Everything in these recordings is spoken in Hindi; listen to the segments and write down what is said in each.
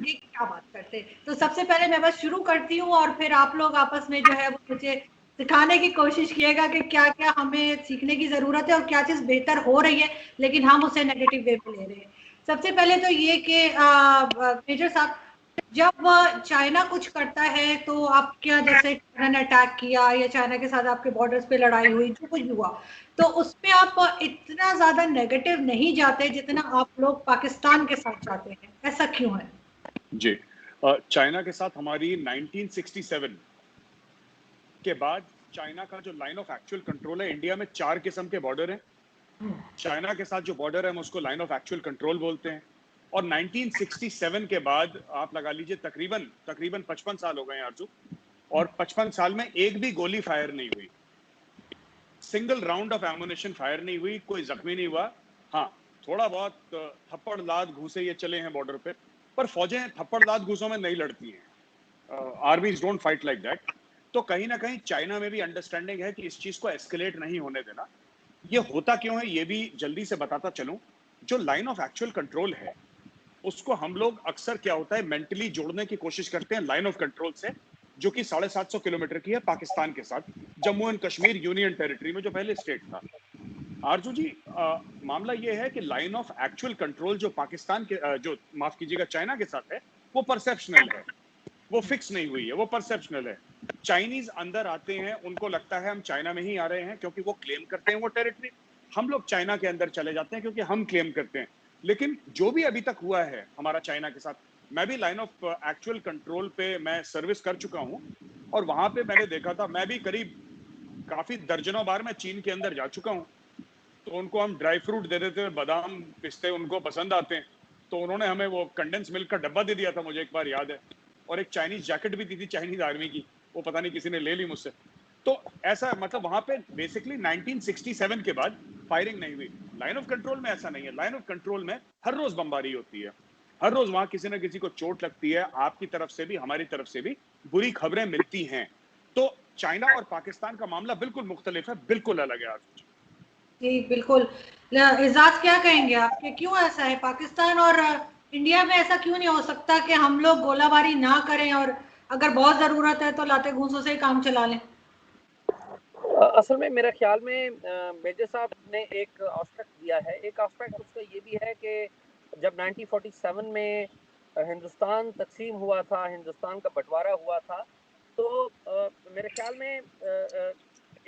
ये क्या बात करते हैं। तो सबसे पहले मैं बस शुरू करती हूँ और फिर आप लोग आपस में जो है वो मुझे सिखाने की कोशिश किएगा कि क्या क्या हमें सीखने की जरूरत है और क्या चीज बेहतर हो रही है लेकिन हम उसे नेगेटिव वे में ले रहे हैं। सबसे पहले तो ये कि मेजर साहब, जब चाइना कुछ करता है तो आप क्या, जैसे चाइना ने अटैक किया या चाइना के साथ आपके बॉर्डर्स पे लड़ाई हुई, जो कुछ भी हुआ, तो उसमें आप इतना ज्यादा नेगेटिव नहीं जाते जितना आप लोग पाकिस्तान के साथ जाते हैं, ऐसा क्यों है? जी, चाइना के साथ हमारी 1967 के बाद चाइना का जो लाइन ऑफ एक्चुअल कंट्रोल है, इंडिया में 4 किस्म के बॉर्डर हैं। चाइना के साथ जो बॉर्डर है हम उसको लाइन ऑफ एक्चुअल कंट्रोल बोलते हैं। और 1967 के बाद आप लगा लीजिए तकरीबन 55 साल हो गए हैं आरजू, और 55 साल में एक भी गोली फायर नहीं हुई, single round of ammunition fire नहीं हुई, कोई जख्मी नहीं हुआ। हाँ, थोड़ा बहुत थप्पड़ लात घूसे ये चले हैं बॉर्डर पे, पर फौजें थप्पड़ लात घूसों में नहीं लड़ती हैं। आर्मीज डोंट फाइट लाइक दैट। तो कहीं ना कहीं चाइना में भी अंडरस्टैंडिंग है कि इस चीज को एस्केलेट नहीं होने देना। ये होता क्यों है ये भी जल्दी से बताता चलूं। जो लाइन ऑफ एक्चुअल कंट्रोल है उसको हम लोग अक्सर क्या होता है मेंटली जोड़ने की कोशिश करते हैं लाइन ऑफ कंट्रोल से, जो कि 750 किलोमीटर की है पाकिस्तान के साथ, Jammu and Kashmir union territory में जो पहले स्टेट था। आरजू जी, मामला ये है कि लाइन ऑफ एक्चुअल कंट्रोल जो पाकिस्तान के जो माफ कीजिएगा चाइना के साथ है, वो परसेप्शनल है, वो फिक्स नहीं हुई है, वो परसेप्शनल है। चाइनीज अंदर आते हैं, उनको लगता है हम चाइना में ही आ रहे हैं क्योंकि वो क्लेम करते हैं वो टेरिटरी। हम लोग चाइना के अंदर चले जाते हैं क्योंकि हम क्लेम करते हैं। लेकिन जो भी अभी तक हुआ है हमारा चाइना के साथ, मैं भी लाइन ऑफ एक्चुअल कंट्रोल पे मैं सर्विस कर चुका हूं, और वहां पे मैंने देखा था, मैं भी करीब काफी दर्जनों बार मैं चीन के अंदर जा चुका हूं। तो उनको हम ड्राई फ्रूट दे देते हैं, बादाम पिस्ते उनको पसंद आते हैं, तो उन्होंने हमें वो कंडेंस मिल्क का डब्बा दे दिया था, मुझे एक बार याद है, और एक चाइनीज जैकेट भी दी थी चाइनीज आर्मी की, वो पता नहीं किसी ने ले ली मुझसे। तो ऐसा मतलब वहां पे बेसिकली 1967 के बाद फायरिंग नहीं हुई। लाइन ऑफ कंट्रोल में ऐसा नहीं है, लाइन ऑफ कंट्रोल में हर रोज बमबारी होती है, हर रोज वहां किसी ना किसी को चोट लगती है, आपकी तरफ से भी हमारी तरफ से भी बुरी खबरें मिलती हैं। तो चाइना और पाकिस्तान का मामला बिल्कुल मुख्तलिफ है, बिल्कुल अलग है आज। जी बिल्कुल। एजाज, क्या कहेंगे आप कि क्यों ऐसा है? पाकिस्तान और इंडिया में ऐसा क्यों नहीं हो सकता कि हम लोग गोलाबारी ना करें और अगर बहुत जरूरत है तो लाते घूंसों से ही काम चला लें? असल में मेरे ख्याल में मेजर साहब ने एक एस्पेक्ट दिया है। एक एस्पेक्ट उसका ये भी है कि जब 1947 में हिंदुस्तान तकसीम हुआ था, हिंदुस्तान का बंटवारा हुआ था, तो मेरे ख्याल में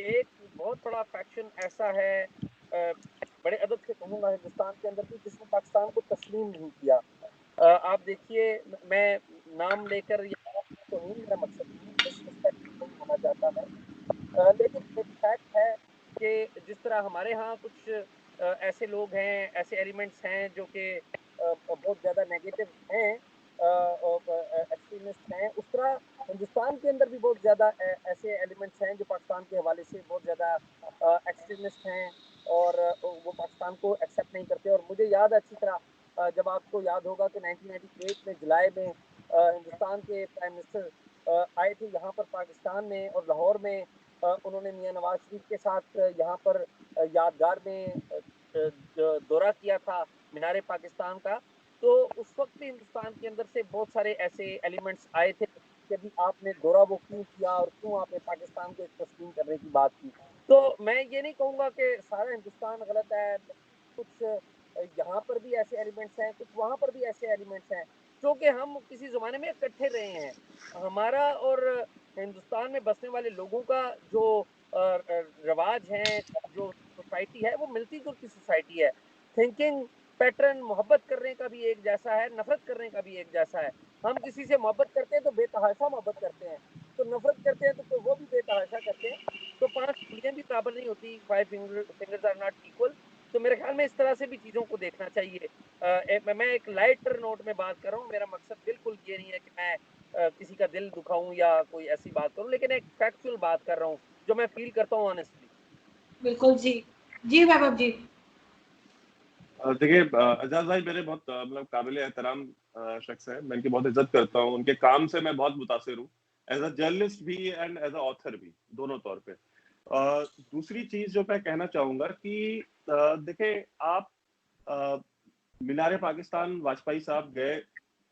एक बहुत बड़ा फैक्शन ऐसा है, बड़े अदब से कहूँगा, हिंदुस्तान के अंदर भी जिसने पाकिस्तान को तस्लीम नहीं किया। आप देखिए, मैं नाम लेकर या तो नहीं, मेरा मकसद नहीं, डिसरिस्पेक्ट नहीं होना चाहता मैं, लेकिन एक फैक्ट है कि जिस तरह हमारे यहाँ कुछ ऐसे लोग हैं, ऐसे एलिमेंट्स हैं जो कि बहुत ज़्यादा नेगेटिव हैं, एक्सट्रीमिस्ट हैं, उस तरह हिंदुस्तान के अंदर भी बहुत ज़्यादा ऐसे एलिमेंट्स हैं जो पाकिस्तान के हवाले से बहुत ज़्यादा एक्सट्रीमिस्ट हैं, और वो पाकिस्तान को एक्सेप्ट नहीं करते। और मुझे याद है अच्छी तरह, जब आपको याद होगा कि 1998 में जुलाई में हिंदुस्तान के प्राइम मिनिस्टर आए थे यहाँ पर पाकिस्तान में, और लाहौर में उन्होंने मियां नवाज शरीफ के साथ यहाँ पर यादगार में दौरा किया था, मीनार पाकिस्तान का। तो उस वक्त भी हिंदुस्तान के अंदर से बहुत सारे ऐसे एलिमेंट्स आए थे कि अभी आपने दौरा वो क्यों किया और क्यों आपने पाकिस्तान को तस्लीम करने की बात की। तो मैं ये नहीं कहूँगा कि सारा हिंदुस्तान गलत है, कुछ यहाँ पर भी ऐसे एलिमेंट्स हैं, कुछ वहाँ पर भी ऐसे एलिमेंट्स हैं, क्योंकि हम किसी ज़माने में इकट्ठे रहे हैं। हमारा और हिंदुस्तान में बसने वाले लोगों का जो रवाज है, जो सोसाइटी है, वो मिलती जुलती सोसाइटी है। थिंकिंग पैटर्न, मोहब्बत करने का भी एक जैसा है, नफरत करने का भी एक जैसा है। हम किसी से मोहब्बत करते हैं तो बेतहाशा मोहब्बत करते हैं, तो नफरत करते हैं तो वो भी बेतहाशा करते हैं। तो 5 उंगलियां भी बराबर नहीं होती, 5 फिंगर्स आर नॉट इक्वल। तो मेरे ख्याल में इस तरह से भी चीज़ों को देखना चाहिए। मैं एक लाइटर नोट में बात कर रहा हूँ, मेरा मकसद बिल्कुल ये नहीं है कि मैं किसी का दिल दुखाऊं या कोई ऐसी बात करूं, लेकिन एक फैक्चुअल बात कर रहा हूँ जो मैं फील करता हूँ ऑनेस्टली। बिल्कुल जी। जी वैभव जी। देखिए, एजाज भाई मेरे बहुत मतलब काबिल एहतराम शख्स है, मैं इनकी बहुत इज्जत करता हूँ, उनके काम से मैं बहुत मुतासिर हूँ, एज अ जर्नलिस्ट भी एंड एज अ ऑथर भी, दोनों तौर पे। दूसरी चीज जो मैं कहना चाहूंगा कि देखिए, आप मीनार पाकिस्तान वाजपेयी साहब गए,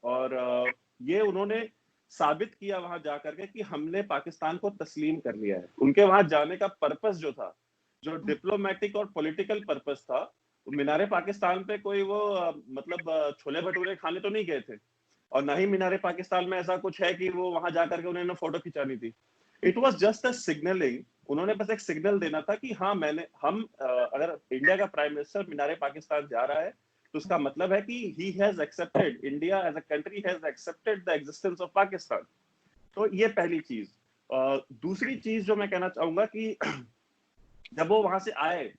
और ये उन्होंने साबित किया वहां जाकर के कि हमने पाकिस्तान को तस्लीम कर लिया है। उनके वहां जाने का पर्पस जो था, जो डिप्लोमेटिक और पॉलिटिकल पर्पस था, मीनारे पाकिस्तान पे कोई वो मतलब छोले भटूरे खाने तो नहीं गए थे, और ना ही मीनारे पाकिस्तान में ऐसा कुछ है कि वो वहां जाकर के उन्होंने फोटो खिंचानी थी। It was just a signalling. उन्होंने बस एक सिग्नल देना था कि हाँ अगर इंडिया का प्राइम मिनिस्टर मीनारे पाकिस्तान जा रहा है तो उसका मतलब है कि he has accepted, India as a country has accepted the existence of Pakistan. तो ये पहली चीज। दूसरी चीज जो मैं कहना चाहूंगा कि जब वो वहां से आए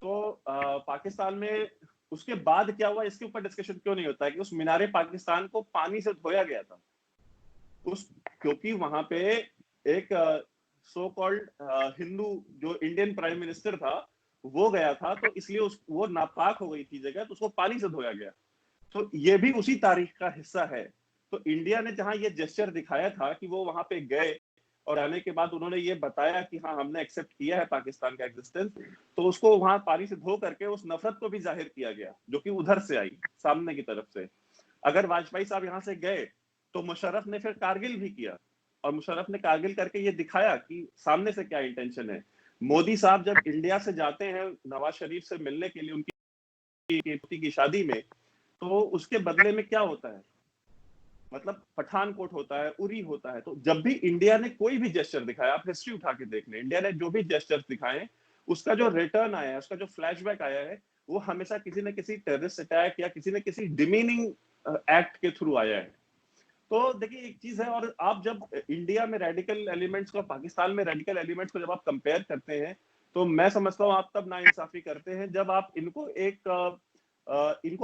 तो पाकिस्तान में उसके बाद क्या हुआ इसके ऊपर डिस्कशन क्यों नहीं होता है कि उस मीनारे पाकिस्तान को पानी से धोया गया था उस, क्योंकि वहां पे एक सो कॉल्ड हिंदू जो इंडियन प्राइम मिनिस्टर था वो गया था, तो इसलिए वो नापाक हो गई थी जगह, तो उसको पानी से धोया गया। तो ये भी उसी तारीख का हिस्सा है। तो इंडिया ने जहां ये जेस्चर दिखाया था कि वो वहां पे गए और आने के बाद उन्होंने ये बताया कि हाँ हमने एक्सेप्ट किया है पाकिस्तान का एग्जिस्टेंस, तो उसको वहां पानी से धो करके उस नफरत को भी जाहिर किया गया जो कि उधर से आई, सामने की तरफ से। अगर वाजपेयी साहब यहाँ से गए तो मुशर्रफ ने फिर कारगिल भी किया, और मुशर्रफ ने कारगिल करके ये दिखाया कि सामने से क्या इंटेंशन है। मोदी साहब जब इंडिया से जाते हैं नवाज शरीफ से मिलने के लिए उनकी बेटी की शादी में, तो उसके बदले में क्या होता है, मतलब पठानकोट होता है, उरी होता है। तो जब भी इंडिया ने कोई भी जेस्चर दिखाया, आप हिस्ट्री उठा के देख लें, इंडिया ने जो भी जेस्चर्स दिखाए उसका जो रिटर्न आया है, उसका जो फ्लैशबैक आया है, वो हमेशा किसी न किसी टेररिस्ट अटैक या किसी न किसी डिमीनिंग एक्ट के थ्रू आया है। तो देखिए एक चीज है, और आप जब इंडिया में रेडिकल एलिमेंट्स को, पाकिस्तान में रेडिकल एलिमेंट्स को जब आप कंपेयर करते हैं, तो मैं समझता हूँ आप तब नाइंसाफी करते हैं जब आप इनको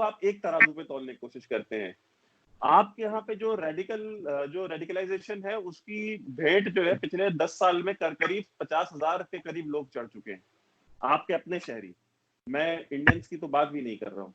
आप एक तराजू पे तोलने की कोशिश करते हैं। आपके यहाँ पे जो रेडिकलाइजेशन है उसकी भेंट जो है पिछले 10 साल में करीब 50,000 के करीब लोग चढ़ चुके हैं, आपके अपने शहरी। मैं इंडियंस की तो बात भी नहीं कर रहा हूँ।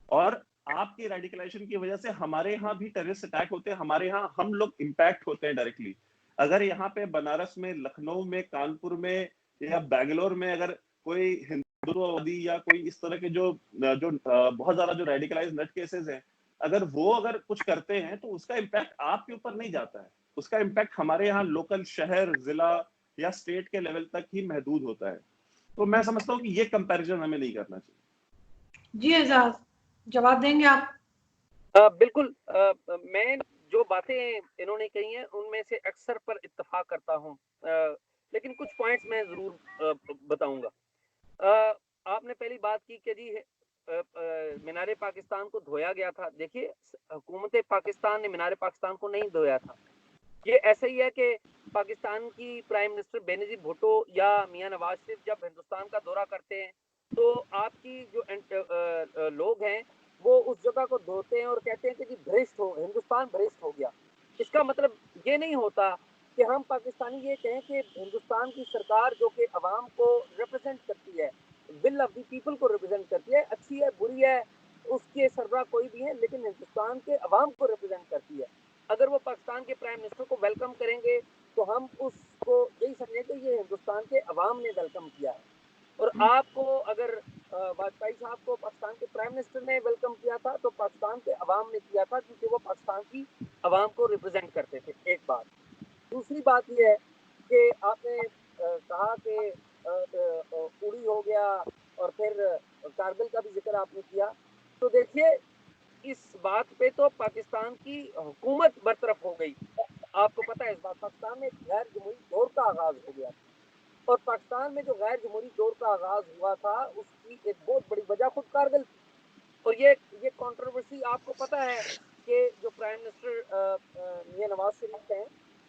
और आपकी रेडिकलाइजेशन की वजह से हमारे यहाँ भी टेररिस्ट अटैक होते हैं, हमारे यहाँ हम लोग इम्पैक्ट होते हैं डायरेक्टली। अगर यहाँ पे बनारस में, लखनऊ में, कानपुर में या बैंगलोर में अगर कोई हिंदुत्ववादी या कोई इस तरह के जो जो बहुत ज्यादा जो रेडिकलाइज नट केसेस हैं, अगर कुछ करते हैं तो उसका इम्पैक्ट आपके ऊपर नहीं जाता है, उसका इम्पैक्ट हमारे यहाँ लोकल शहर, जिला या स्टेट के लेवल तक ही महदूद होता है। तो मैं समझता हूँ कि ये कंपैरिजन हमें नहीं करना चाहिए। जी एजाज, जवाब देंगे आप? बिल्कुल। मैं जो बातें इन्होंने कही हैं उनमें से अक्सर पर इत्तेफाक करता हूँ, लेकिन कुछ पॉइंट्स मैं जरूर बताऊंगा। आपने पहली बात की कि जी मीनारे पाकिस्तान को धोया गया था। देखिए, हुकूमत पाकिस्तान ने मीनारे पाकिस्तान को नहीं धोया था। ये ऐसा ही है कि पाकिस्तान की प्राइम मिनिस्टर बेनजीर भुट्टो या मियां नवाज शरीफ जब हिंदुस्तान का दौरा करते हैं तो आपकी जो लोग हैं वो उस जगह को धोते हैं और कहते हैं कि जी भ्रष्ट हो, हिंदुस्तान भ्रष्ट हो गया। इसका मतलब ये नहीं होता कि हम पाकिस्तानी ये कहें कि हिंदुस्तान की सरकार जो कि अवाम को रिप्रेजेंट करती है, विल ऑफ द पीपल को रिप्रेजेंट करती है, अच्छी है बुरी है उसके सरबराह कोई भी है, लेकिन हिंदुस्तान के अवाम को रिप्रेजेंट करती है। अगर वो पाकिस्तान के प्राइम मिनिस्टर को वेलकम करेंगे तो हम उसको यही समझें कि ये हिंदुस्तान के अवाम ने वेलकम किया है। और आपको अगर वाजपेयी साहब को पाकिस्तान के प्राइम मिनिस्टर ने वेलकम किया था तो पाकिस्तान के अवाम ने किया था, क्योंकि वो पाकिस्तान की अवाम को रिप्रेजेंट करते थे। एक बात। दूसरी बात यह है कि आपने कहा कि उड़ी हो गया और फिर कारगिल का भी जिक्र आपने किया। तो देखिए, इस बात पे तो पाकिस्तान की हुकूमत बरतरफ हो गई। आपको पता है इस बात, पाकिस्तान में गैर जमहूरी दौर का आगाज हो गया और पाकिस्तान में जो गैर जमहूरी दौर का आगाज हुआ था उसकी एक बहुत बड़ी वजह खुद कारगिल थी। और ये कंट्रोवर्सी आपको पता है कि जो प्राइम मिनिस्टर मियां नवाज शरीफ हैं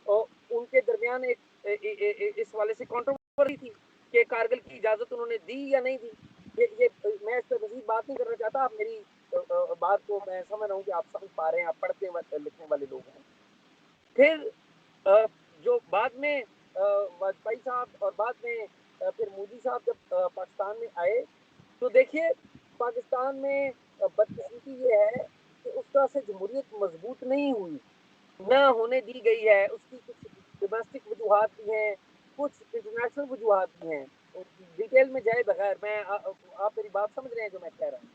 और उनके दरमियान इस वाले से कंट्रोवर्सी थी कि कारगिल की इजाजत उन्होंने दी या नहीं दी। ये मैं इस पर मजीद बात नहीं करना चाहता। आप मेरी बात को, मैं समझ रहा हूँ कि आप समझ पा रहे हैं, आप पढ़ते लिखने वाले लोग हैं। फिर जो बाद में वाजपेयी साहब और बाद में फिर मोदी साहब जब पाकिस्तान में आए तो देखिए पाकिस्तान में बदकिस्मती ये है कि उस तरह से जमहूरियत मजबूत नहीं हुई, न होने दी गई है। उसकी कुछ डोमेस्टिक वजूहात भी हैं, कुछ इंटरनेशनल वजूहात भी हैं। डिटेल में जाए बगैर, मैं आप मेरी बात समझ रहे हैं जो मैं कह रहा हूँ।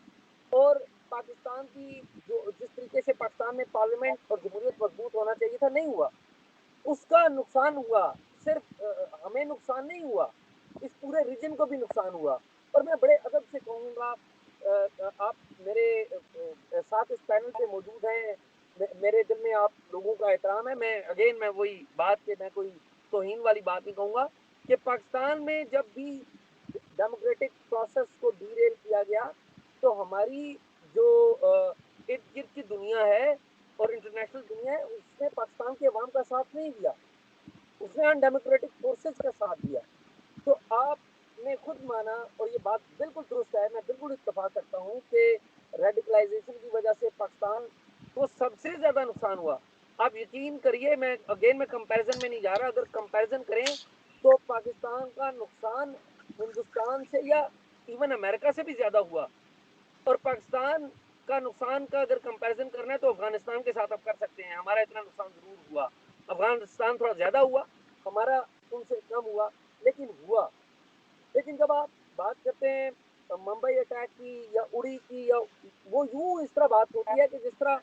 और पाकिस्तान की जो जिस तरीके से पाकिस्तान में पार्लियामेंट और जमहूरियत मजबूत होना चाहिए था, नहीं हुआ, उसका नुकसान हुआ। सिर्फ हमें नुकसान नहीं हुआ, इस पूरे रीजन को भी नुकसान हुआ। और मैं बड़े अदब से कहूँगा, आप मेरे साथ इस पैनल पे मौजूद हैं, मेरे दिल में आप लोगों का एहतराम है। मैं वही बात कि मैं कोई तौहीन वाली बात नहीं कहूँगा कि पाकिस्तान में जब भी डेमोक्रेटिक प्रोसेस को डीरेल किया गया, तो हमारी जो इर्द गिर्द की दुनिया है और इंटरनेशनल दुनिया है, उसने पाकिस्तान के अवाम का साथ नहीं दिया, उसने अनडेमोक्रेटिक फोर्सेस का साथ दिया। तो आपने खुद माना, और ये बात बिल्कुल दुरुस्त है, मैं बिल्कुल इत्तेफाक करता हूँ कि रेडिकलाइजेशन की वजह से पाकिस्तान को सबसे ज्यादा नुकसान हुआ। आप यकीन करिए, मैं कंपैरिजन में नहीं जा रहा, अगर कंपैरिजन करें तो पाकिस्तान का नुकसान हिंदुस्तान से या इवन अमेरिका से भी ज्यादा हुआ। और पाकिस्तान का नुकसान का अगर कंपैरिजन करना है तो अफगानिस्तान के साथ आप कर सकते हैं, हमारा इतना नुकसान जरूर हुआ, अफगानिस्तान थोड़ा ज्यादा हुआ, हमारा उनसे कम हुआ, लेकिन हुआ। लेकिन जब आप बात करते हैं मुंबई अटैक की या उड़ी की, या वो यूं इस तरह बात होती है कि जिस तरह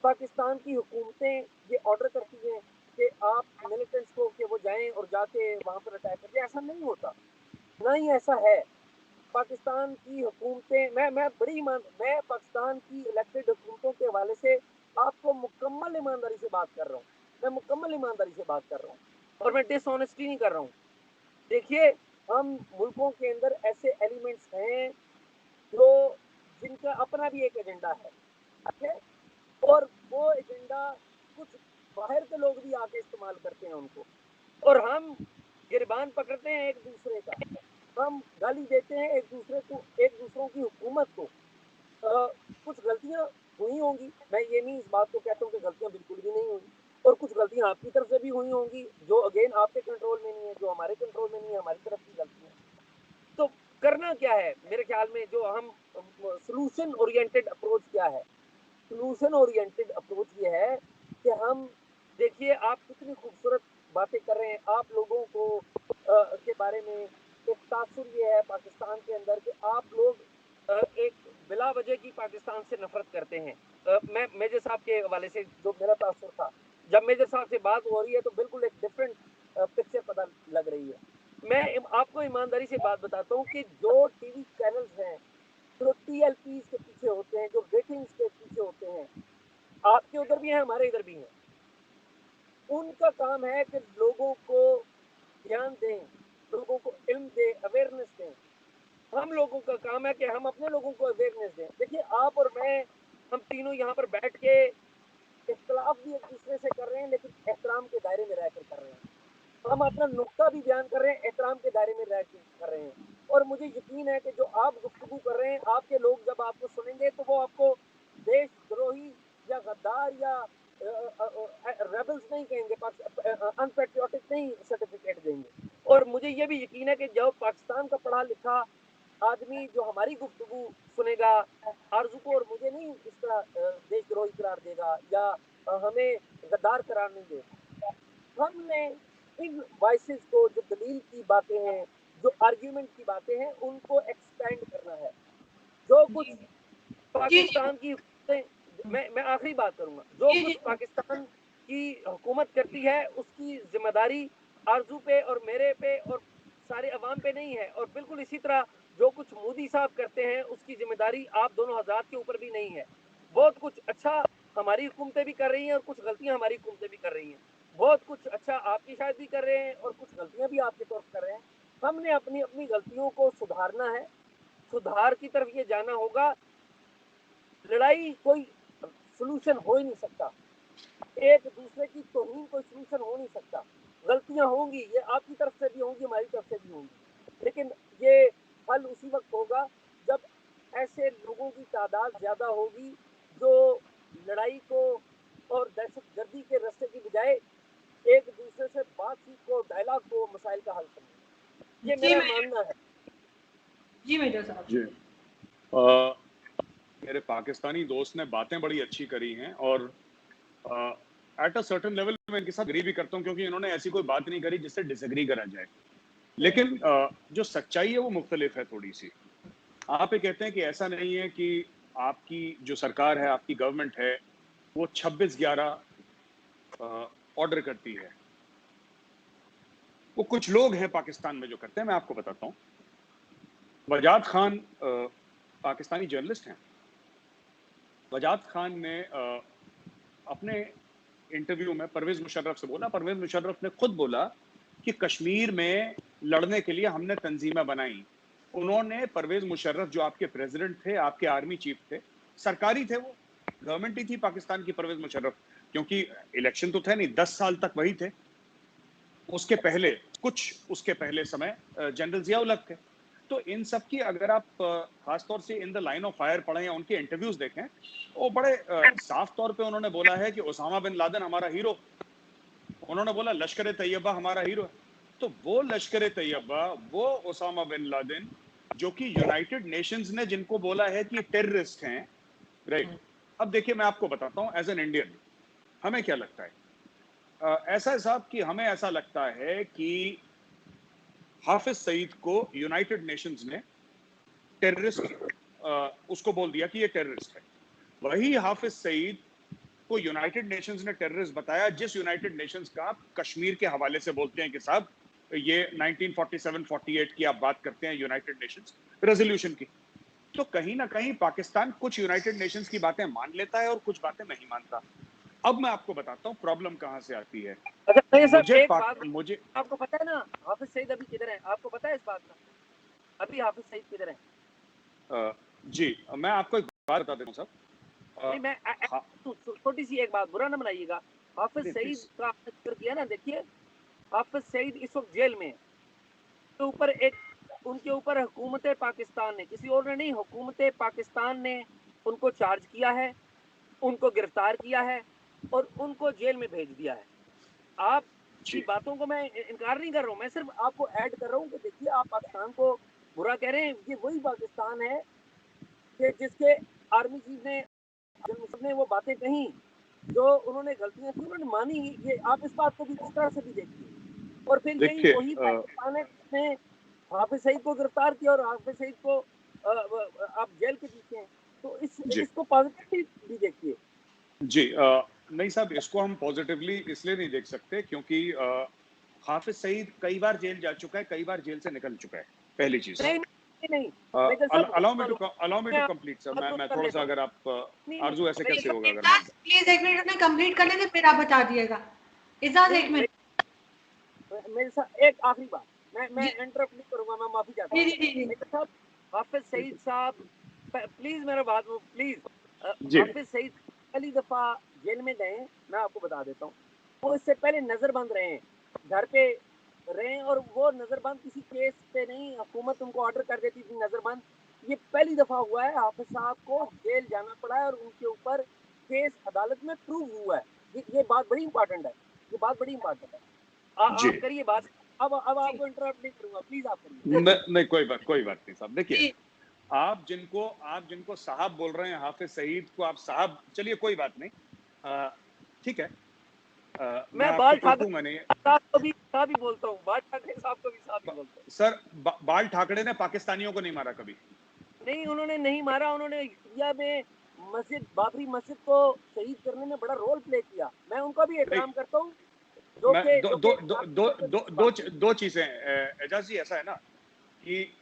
पाकिस्तान की हुकूमतें ये ऑर्डर करती हैं कि आप मिलिटेंट्स को कि वो जाएं और जाके वहां पर अटैक करें, ऐसा नहीं होता, ना ही ऐसा है। पाकिस्तान की हुकूमतें, मैं पाकिस्तान की इलेक्टेड हुकूमतों के हवाले से आपको मुकम्मल ईमानदारी से बात कर रहा हूँ, मैं मुकम्मल ईमानदारी से बात कर रहा हूँ, और मैं डिसऑनेस्टी नहीं कर रहा हूँ। देखिए, हम मुल्कों के अंदर ऐसे एलिमेंट्स हैं जो जिनका अपना भी एक एजेंडा है, ठीक है, और वो एजेंडा कुछ बाहर के लोग भी आके इस्तेमाल करते हैं उनको, और हम गिरबान पकड़ते हैं एक दूसरे का, हम गाली देते हैं एक दूसरे को, एक दूसरों की हुकूमत को। कुछ गलतियां हुई होंगी, मैं ये नहीं इस बात को कहता हूँ कि गलतियां बिल्कुल भी नहीं हुई, और कुछ गलतियां आपकी तरफ से भी हुई होंगी जो अगेन आपके कंट्रोल में नहीं है, जो हमारे कंट्रोल में नहीं है, हमारी तरफ की गलतियां। तो करना क्या है मेरे ख्याल में, जो हम सोल्यूशन ओरिएंटेड अप्रोच क्या है, सोल्यूशन ओरिएंटेड अप्रोच ये है कि हम, देखिए आप कितनी खूबसूरत बातें कर रहे हैं, आप लोगों को के बारे में एक तासुर ये है पाकिस्तान के अंदर कि आप लोग एक बिला वजह की पाकिस्तान से नफरत करते हैं। मैं मेजर साहब के हवाले से जो मेरा तासुर था, जब मेजर साहब से बात हो रही है तो बिल्कुल एक डिफरेंट पिक्चर पता लग रही है। मैं आपको ईमानदारी से बात बताता हूँ कि जो टीवी चैनल्स हैं, जो टीएलपीज के पीछे होते हैं, जो रेटिंग्स के पीछे होते हैं, आपके उधर भी है, हमारे इधर भी है, उनका काम है कि लोगों को ध्यान दें, लोगों को इल्म दें, अवेयरनेस दें। हम लोगों का काम है कि हम अपने लोगों को अवेयरनेस दें। देखिए, आप और मैं, हम तीनों यहाँ पर बैठ के इख्तलाफ भी एक दूसरे से कर रहे हैं, लेकिन एहतराम के दायरे में रहकर कर रहे हैं। हम अपना नुक्ता भी बयान कर रहे हैं, एहतराम के दायरे में रह कर रहे हैं। और मुझे यकीन है कि जो आप गुफ्तगू कर रहे हैं, आपके लोग जब आपको सुनेंगे तो वो आपको देशद्रोही या गद्दार या रेबल्स नहीं कहेंगे, अनपेट्रियोटिक नहीं सर्टिफिकेट देंगे। और मुझे ये भी यकीन है कि जो पाकिस्तान का पढ़ा लिखा आदमी जो हमारी गुफ्तगू सुनेगा, आरजू को और मुझे नहीं इस तरह देशद्रोही करार देगा या हमें गद्दार करार नहीं देगा। हमने इन वॉइसेस को, जो दलील की बातें हैं, जो आर्ग्यूमेंट की बातें हैं, उनको एक्सपेंड करना है। जो कुछ जी पाकिस्तान की, मैं आखिरी बात करूंगा, जो जी कुछ जी पाकिस्तान की हुकूमत करती है उसकी जिम्मेदारी आरजू पे और मेरे पे और सारे अवाम पे नहीं है, और बिल्कुल इसी तरह जो कुछ मोदी साहब करते हैं उसकी जिम्मेदारी आप दोनों हजरात के ऊपर भी नहीं है। बहुत कुछ अच्छा हमारी हुकूमतें भी कर रही हैं और कुछ गलतियां हमारी हुकूमतें भी कर रही हैं, बहुत कुछ अच्छा आपकी शायद भी कर रहे हैं और कुछ गलतियां भी आपकी तरफ कर रहे हैं। हमने अपनी अपनी गलतियों को सुधारना है, सुधार की तरफ ये जाना होगा। लड़ाई कोई सोल्यूशन हो ही नहीं सकता, एक दूसरे की तौहीन कोई सोल्यूशन हो नहीं सकता। गलतियां होंगी, ये आपकी तरफ से भी होंगी, हमारी तरफ से भी होंगी, लेकिन ये हल उसी वक्त होगा जब ऐसे लोगों की तादाद ज्यादा होगी जो लड़ाई को और दहशतगर्दी के रास्ते की बजाय एक दूसरे से बातचीत को, डायलॉग को मसाइल का हल समझे। ये जी मेरा मानना है। जी मेजर साहब। जी मेरे पाकिस्तानी दोस्त ने बातें बड़ी अच्छी करी हैं, और एट अ सर्टेन लेवल मैं इनके साथ एग्री भी करता हूं, क्योंकि इन्होंने ऐसी कोई बात नहीं करी जिससे डिसएग्री करा जाए। लेकिन जो सच्चाई है वो मुख्तलिफ है थोड़ी सी। आप ये कहते हैं कि ऐसा नहीं है कि आपकी जो सरकार है, आपकी गवर्नमेंट है, वो 26/11 ऑर्डर करती है। वो कुछ लोग हैं पाकिस्तान में जो करते हैं, मैं आपको बताता हूँ। वजाद खान पाकिस्तानी जर्नलिस्ट हैं। वजाद खान ने अपने इंटरव्यू में परवेज मुशर्रफ से बोला, परवेज मुशर्रफ ने खुद बोला कि कश्मीर में लड़ने के लिए हमने तंजीमें बनाई। उन्होंने परवेज मुशर्रफ जो आपके प्रेसिडेंट थे, आपके आर्मी चीफ थे, सरकारी थे, वो गवर्नमेंट ही थी पाकिस्तान की परवेज मुशर्रफ, क्योंकि इलेक्शन तो थे नहीं, 10 साल तक वही थे। उसके पहले उसके पहले समय जनरल जियाउल हक थे। तो इन सब की अगर आप खासतौर से in the line of fire पढ़ें या उनके इंटरव्यूज देखें, वो बड़े साफ तौर पे उन्होंने बोला है कि ओसामा बिन लादेन हमारा हीरो। उन्होंने बोला लश्कर तैयबा हमारा हीरो है। तो वो लश्कर तैयबा, वो ओसामा बिन लादेन, जो कि यूनाइटेड नेशंस ने जिनको बोला है कि टेररिस्ट हैं, राइट। अब देखिए, मैं आपको बताता हूं, एज एन इंडियन हमें क्या लगता है। ऐसा साहब कि हमें ऐसा लगता है कि हाफिज सईद को यूनाइटेड नेशंस ने टेररिस्ट उसको बोल दिया कि ये टेररिस्ट है। वही हाफिज सईद को यूनाइटेड नेशंस ने टेररिस्ट बताया, जिस यूनाइटेड नेशंस का आप कश्मीर के हवाले से बोलते हैं कि साहब ये 1947-48 की आप बात करते हैं यूनाइटेड नेशंस रेजोल्यूशन की। तो कहीं ना कहीं पाकिस्तान कुछ यूनाइटेड नेशंस की बातें मान लेता है और कुछ बातें नहीं मानता। अब मैं आपको बताता हूँ प्रॉब्लम कहाँ से आती है। अच्छा तो ये सर एक बात मुझे आपको पता है ना, हाफिज सईद अभी किधर है? आपको पता है इस बात का? अभी हाफिज सईद किधर है? जी, मैं आपको एक बात बता देता हूँ सर। नहीं, मैं छोटी सी एक बात, बुरा ना बनाइएगा। हाफिज सईद का आपने जिक्र किया ना, देखिए हाफिज सईद इस वक्त जेल में, तो ऊपर एक उनके ऊपर हुकूमत पाकिस्तान ने, किसी और ने नहीं, हुकूमत पाकिस्तान ने उनको चार्ज किया है, उनको गिरफ्तार किया है और उनको जेल में भेज दिया है। आप की बातों को मैं इनकार नहीं कर रहा हूँ, मैं सिर्फ आपको ऐड कर रहा हूँ कि देखिए आप पाकिस्तान को बुरा कह रहे हैं। ये वही पाकिस्तान है कि जिसके आर्मी चीफ ने वो बातें कही, जो उन्होंने गलतियां थी उन्होंने मानी। ये आप इस बात को भी इस तरह से भी देखिए। और फिर यही वही पाकिस्तान है जिसने हाफिज सईद को गिरफ्तार किया और हाफिज सईद को आप जेल के पीछे हैं। तो इसको पॉजिटिवली भी देखिए। जी नहीं साहब, इसको हम पॉजिटिवली इसलिए नहीं देख सकते क्योंकि हाफिज सईद कई बार जेल जा चुका है, कई बार जेल से निकल चुका है, पहली चीज। नहीं allow me to complete sir. मैं थोड़ा सा, अगर आप आरजू ऐसे कैसे होगा? अगर प्लीज एक मिनट में कंप्लीट कर लेते फिर आप बता दिएगा। इजाज एक मिनट, मेरे साथ एक आखिरी बात, मैं इंटरप्ट नहीं करूंगा, मैं माफी चाहता हूं। मेरे साहब हाफिज सईद साहब प्लीज मेरा बात प्लीज। हाफिज सईद पहली दफा जेल में गए, मैं आपको बता देता हूँ, वो इससे पहले नजरबंद रहे, घर पे रहे, और वो नजरबंद किसी केस पे नहीं, हुकूमत उनको ऑर्डर कर देती थी नजरबंद। ये पहली दफा हुआ है हाफिज साहब को जेल जाना पड़ा है और उनके ऊपर केस अदालत में प्रूव हुआ है। ये बात बड़ी इंपॉर्टेंट है, ये बात बड़ी इंपॉर्टेंट है। आप करिए बात। अब आपको इंटरप्ट नहीं करूंगा, प्लीज आप करिए। नहीं, कोई बात नहीं साहब। देखिए, आप जिनको साहब बोल रहे हैं, हाफिज सईद को आप साहब, चलिए कोई बात नहीं, ठीक है। मैं बाल ठाकरे साहब को भी साहब ही बोलता हूँ, बाल ठाकरे साहब को भी साहब ही बोलता हूँ। सर, बाल ठाकरे ने पाकिस्तानियों को नहीं मारा कभी। नहीं, उन्होंने नहीं मारा। उन्होंने इंडिया में मस्जिद, बाबरी मस्जिद को शहीद करने में बड़ा रोल प्ले किया। मैं उनका भी एहतराम करता हूँ। दो चीजें एजाज जी, ऐसा है ना कि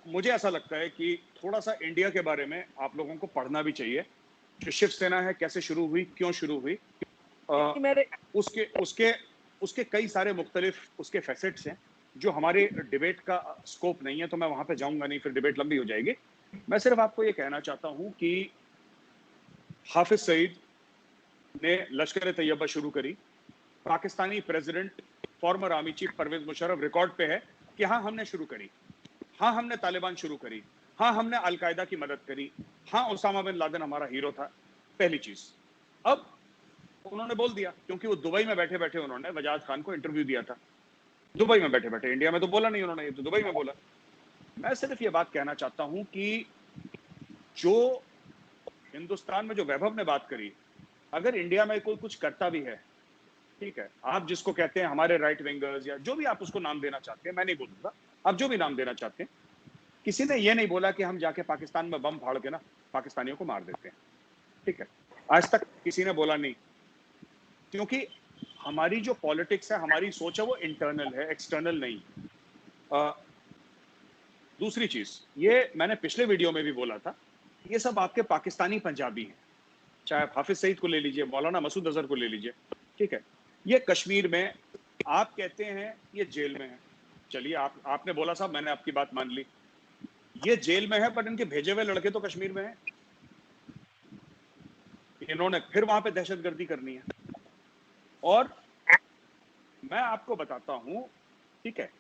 मुझे ऐसा लगता है कि थोड़ा सा इंडिया के बारे में आप लोगों को पढ़ना भी चाहिए। जो शिवसेना है, कैसे शुरू हुई, क्यों शुरू हुई, उसके कई सारे मुख्तलिफ उसके फैसेट्स हैं जो हमारे डिबेट का स्कोप नहीं है, तो मैं वहां पे जाऊंगा नहीं, फिर डिबेट लंबी हो जाएगी। मैं सिर्फ आपको ये कहना चाहता हूं कि हाफिज सईद ने लश्कर तैयबा शुरू करी। Pakistani president, former army chief Parvez Musharraf record पे है कि हाँ हमने शुरू करी, हाँ हमने तालिबान शुरू करी, हाँ हमने अलकायदा की मदद करी, हाँ ओसामा बिन लादेन हमारा हीरो था, पहली चीज। अब उन्होंने बोल दिया, क्योंकि वो दुबई में बैठे बैठे उन्होंने वजाद खान को इंटरव्यू दिया था, दुबई में बैठे बैठे। इंडिया में तो बोला नहीं उन्होंने, ये तो दुबई में बोला। मैं सिर्फ ये बात कहना चाहता हूं कि जो हिंदुस्तान में जो वैभव ने बात करी, अगर इंडिया में कोई कुछ करता भी है, ठीक है, आप जिसको कहते हैं हमारे राइट विंगर्स या जो भी आप उसको नाम देना चाहते हैं, मैं नहीं बोलूंगा, आप जो भी नाम देना चाहते हैं, किसी ने ये नहीं बोला कि हम जाके पाकिस्तान में बम फाड़ के ना पाकिस्तानियों को मार देते हैं, ठीक है। आज तक किसी ने बोला नहीं, क्योंकि हमारी जो पॉलिटिक्स है, हमारी सोच है, वो इंटरनल है, एक्सटर्नल नहीं। दूसरी चीज, ये मैंने पिछले वीडियो में भी बोला था, ये सब आपके पाकिस्तानी पंजाबी हैं, चाहे आप हाफिज सईद को ले लीजिए, मौलाना मसूद अजहर को ले लीजिए, ठीक है। ये कश्मीर में, आप कहते हैं ये जेल में है, चलिए आपने बोला साहब, मैंने आपकी बात मान ली, ये जेल में है, पर इनके भेजे हुए लड़के तो कश्मीर में हैं। इन्होंने फिर वहां पे दहशतगर्दी करनी है। और मैं आपको बताता हूं, ठीक है,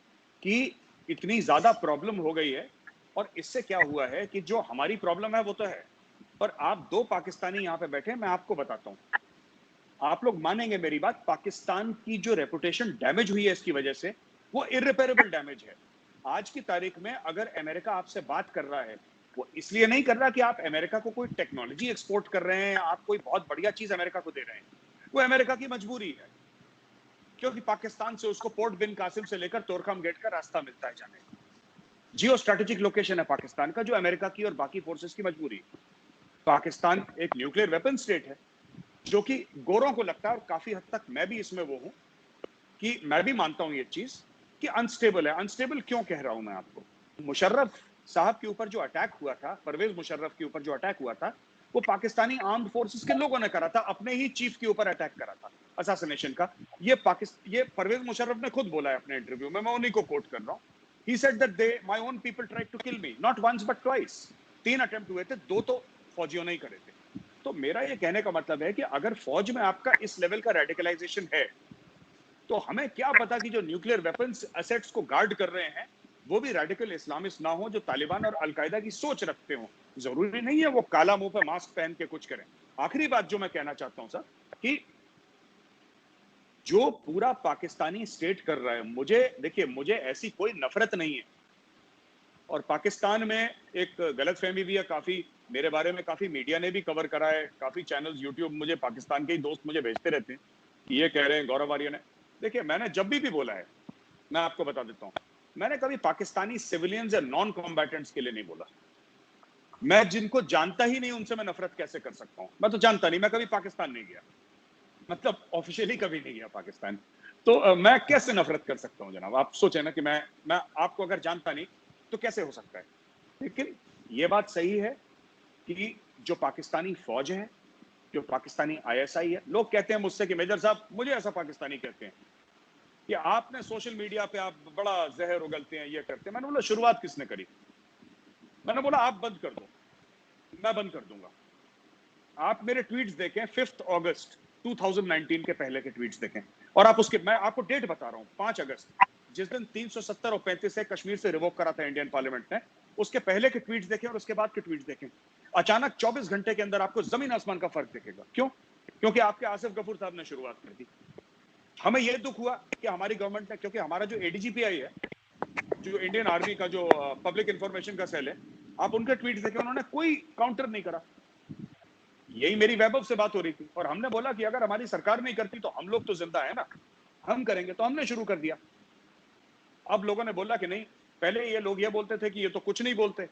कि इतनी ज्यादा प्रॉब्लम हो गई है, और इससे क्या हुआ है कि जो हमारी प्रॉब्लम है वो तो है, पर आप दो पाकिस्तानी यहां पे बैठे, मैं आपको बताता हूं, आप लोग मानेंगे मेरी बात, पाकिस्तान की जो रेपुटेशन डैमेज हुई है इसकी वजह से, वो इररिपेरेबल डैमेज है। आज की तारीख में अगर अमेरिका आपसे बात कर रहा है, वो इसलिए नहीं कर रहा कि आप अमेरिका को कोई टेक्नोलॉजी एक्सपोर्ट कर रहे हैं, आप कोई बहुत बढ़िया चीज अमेरिका को दे रहे हैं, वो अमेरिका की मजबूरी है, क्योंकि पाकिस्तान से उसको पोर्ट बिन कासिम से लेकर तोरखाम गेट का रास्ता मिलता है जाने का। जियो स्ट्रेटेजिक लोकेशन है पाकिस्तान का, जो अमेरिका की और बाकी फोर्सेस की मजबूरी है। पाकिस्तान एक न्यूक्लियर वेपन स्टेट है, जो कि गोरों को लगता है, और काफी हद तक मैं भी इसमें वो हूं, कि मैं भी मानता हूं ये चीज कि अनस्टेबल है। अनस्टेबल क्यों कह रहा हूं मैं आपको? मुशर्रफ साहब के ऊपर जो अटैक हुआ था, परवेज मुशर्रफ के ऊपर जो अटैक हुआ था, वो पाकिस्तानी आर्म्ड फोर्सेस के लोगों ने करा था, अपने ही चीफ के ऊपर अटैक करा था, असैसिनेशन का। ये परवेज मुशर्रफ ने खुद बोला है अपने इंटरव्यू में, मैं उन्हीं को कोट कर रहा हूं। He said that my own people tried to kill me, not once but twice. 3 attempt हुए थे, 2 तो फौजियों ने ही करे थे। तो मेरा ये कहने का मतलब है कि अगर फौज में आपका इस लेवल का रेडिकलाइजेशन है, तो हमें क्या पता कि जो न्यूक्लियर वेपन्स एसेट्स को गार्ड कर रहे हैं, वो भी रेडिकल इस्लामिस्ट ना हो, जो तालिबान और अलकायदा की सोच रखते हो। जरूरी नहीं है वो काला मुंह पे मास्क पहन के कुछ करें। आखिरी बात जो मैं कहना चाहता हूं सर, कि जो पूरा पाकिस्तानी स्टेट कर रहा है, मुझे ऐसी कोई नफरत नहीं है, और पाकिस्तान में एक गलतफहमी भी है काफी, मेरे बारे में काफी मीडिया ने भी कवर करा है, काफी चैनल्स यूट्यूब, मुझे पाकिस्तान के ही दोस्त मुझे भेजते रहते हैं कि ये कह रहे हैं गौरव आर्य ने। देखिए, मैंने जब भी बोला है, मैं आपको बता देता हूं, मैंने कभी पाकिस्तानी सिविलियंस या नॉन कॉम्बैटेंट्स के लिए नहीं बोला। मैं जिनको जानता ही नहीं उनसे मैं नफरत कैसे कर सकता हूं? मैं तो जानता नहीं, मैं कभी पाकिस्तान नहीं गया, मतलब ऑफिशियली कभी नहीं गया पाकिस्तान, तो मैं कैसे नफरत कर सकता हूं जनाब? आप सोचें ना कि मैं आपको अगर जानता नहीं तो कैसे हो सकता है? लेकिन ये बात सही है कि जो पाकिस्तानी फौज है, जो पाकिस्तानी आईएसआई है, लोग कहते हैं मुझसे कि मेजर साहब, मुझे ऐसा पाकिस्तानी कहते हैं कि आपने सोशल मीडिया पे आप बड़ा जहर उगलते हैं, ये करते हैं। मैंने बोला शुरुआत किसने करी? मैंने बोला आप बंद कर दो, मैं बंद कर दूंगा। आप मेरे ट्वीट्स देखें, 5 अगस्त 2019 के पहले के ट्वीट्स देखें, और आप उसके, मैं आपको डेट बता रहा हूं, 5 अगस्त, जिस दिन 370 और 35 से कश्मीर से रिवोक करा था इंडियन पार्लियामेंट ने, उसके पहले के ट्वीट्स देखें और उसके बाद के ट्वीट्स देखें। अचानक 24 घंटे के अंदर आपको जमीन आसमान का फर्क दिखेगा। क्यों? क्योंकि आपके आसिफ गफूर साहब ने शुरुआत कर दी। हमें यह दुख हुआ कि हमारी गवर्नमेंट ने, क्योंकि हमारा जो एडीजीपीआई है, जो इंडियन आर्मी का जो पब्लिक इंफॉर्मेशन का सेल है, आप उनके ट्वीट्स देखें, उन्होंने कोई काउंटर नहीं करा। यही मेरी वैभव से बात हो रही थी, और हमने बोला कि अगर हमारी सरकार नहीं करती तो हम लोग तो जिंदा है ना, हम करेंगे। तो हमने शुरू कर दिया। अब लोगों ने बोला कि नहीं, पहले ये लोग ये बोलते थे कि ये तो कुछ नहीं बोलते,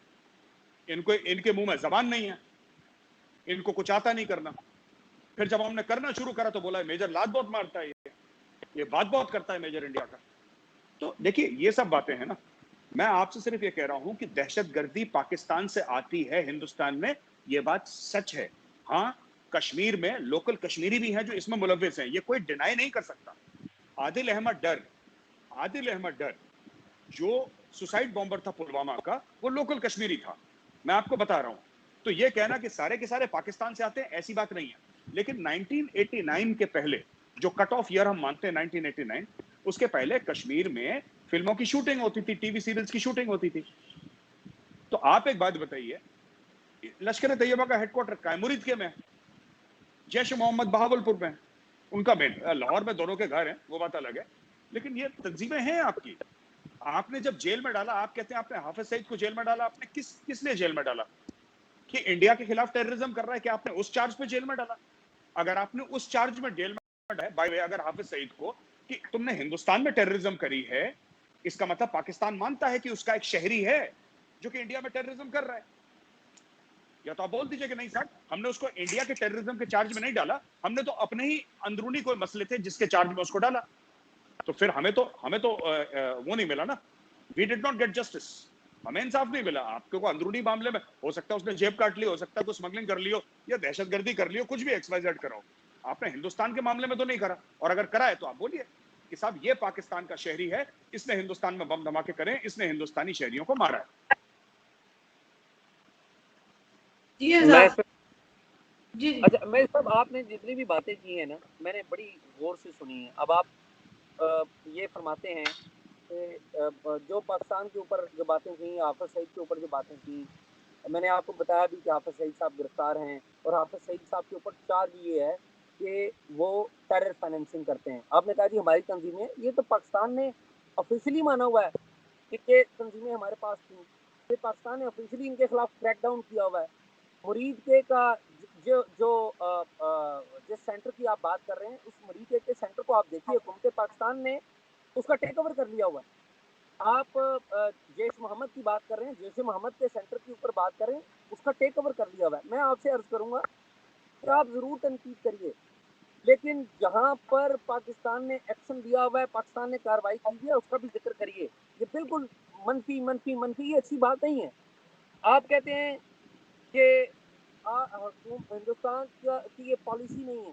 इनके मुंह में जबान नहीं है, इनको कुछ आता नहीं करना। फिर जब हमने करना शुरू करा तो बोला मेजर लात बहुत मारता है, ये बात बहुत करता है मेजर इंडिया का। तो देखिए, ये सब बातें हैं ना। मैं आपसे सिर्फ ये कह रहा हूं कि दहशतगर्दी पाकिस्तान से आती है हिंदुस्तान में, ये बात सच है। हाँ, कश्मीर में लोकल कश्मीरी भी हैं जो इसमें मुलव्विस हैं, ये कोई डिनाई नहीं कर सकता। आदिल अहमद डर जो सुसाइड बॉम्बर था पुलवामा का, वो लोकल कश्मीरी था, मैं आपको बता रहा हूं। तो ये कहना कि सारे के सारे पाकिस्तान से आते हैं, ऐसी बात नहीं है। लेकिन 1989 के पहले, जो कट ऑफ ईयर हम मानते हैं 1989, उसके पहले कश्मीर में फिल्मों की शूटिंग होती थी, टीवी सीरियल्स की शूटिंग होती थी। तो आप एक बात बताइए, लश्कर तैयबा का हेडक्वार्टर कायमुरीद के में, जैश मोहम्मद बहावलपुर में, उनका मेन लाहौर में, दोनों के घर हैं, वो बात अलग है। लेकिन ये तंजीमें हैं आपकी। आपने जब जेल में डाला, आप कहते हैं आपने हाफिज सईद को जेल में डाला, आपने किसने जेल में डाला? कि इंडिया के खिलाफ टेररिज्म कर रहा है, कि आपने उस चार्ज पे जेल में डाला? अगर आपने उस चार्ज में जेल में डाला, बाय वे, अगर हाफिज सईद को कि तुमने हिंदुस्तान में टेररिज्म करी है, इसका मतलब पाकिस्तान मानता है कि उसका एक शहरी है जो कि इंडिया में टेररिज्म कर रहा है। या तो आप बोल दीजिए कि नहीं सर, हमने उसको इंडिया के टेररिज्म के चार्ज में नहीं डाला, हमने तो अपने ही अंदरूनी कोई मसले थे जिसके चार्ज में उसको डाला। तो फिर हमें तो वो नहीं मिला ना, we did not get justice, हमें इंसाफ नहीं मिला। आपके को अंदरूनी मामले में हो सकता है उसने जेब काट ली, हो सकता है कुछ स्मगलिंग कर लियो या दहशतगर्दी कर लियो, कुछ भी XYZ करो, आपने हिंदुस्तान के मामले में तो नहीं करा। और अगर करा है तो आप बोलिए कि साहब ये पाकिस्तान का शहरी है, इसने हिंदुस्तान में बम धमाके करे, इसने हिंदुस्तानी शहरियों को मारा है। जी जी। अच्छा मैं सब आपने जितनी भी बातें की हैं ना, मैंने बड़ी गौर से सुनी है। अब आप ये फरमाते हैं कि जो पाकिस्तान के ऊपर जो बातें की, हाफिज सईद के ऊपर जो बातें की, मैंने आपको बताया भी कि हाफिज सईद साहब गिरफ्तार हैं, और हाफिज सईद साहब के ऊपर चार्ज ये है कि वो टेरर फाइनेंसिंग करते हैं। आपने कहा जी हमारी तंजीमें, ये तो पाकिस्तान ने ऑफिशियली माना हुआ है कि ये तंजीमें हमारे पास थी, ये पाकिस्तान ने ऑफिशियली इनके खिलाफ क्रैकडाउन किया हुआ है। मुरीद के का जो जो जिस सेंटर की आप बात कर रहे हैं, उस मुरीद के सेंटर को आप देखिए, हुकूमत पाकिस्तान ने उसका टेक ओवर कर लिया हुआ है। आप जैश मोहम्मद की बात कर रहे हैं, जैश मोहम्मद के सेंटर के ऊपर बात करें, उसका टेक ओवर कर लिया हुआ है। मैं आपसे अर्ज करूंगा कि आप जरूर तनकीद करिए, लेकिन जहां पर पाकिस्तान ने एक्शन लिया हुआ है, पाकिस्तान ने कार्रवाई की है, उसका भी जिक्र करिए। ये बिल्कुल मनफी मनफी मनफी ये अच्छी बात नहीं है। आप कहते हैं कि हिंदुस्तान की ये पॉलिसी नहीं है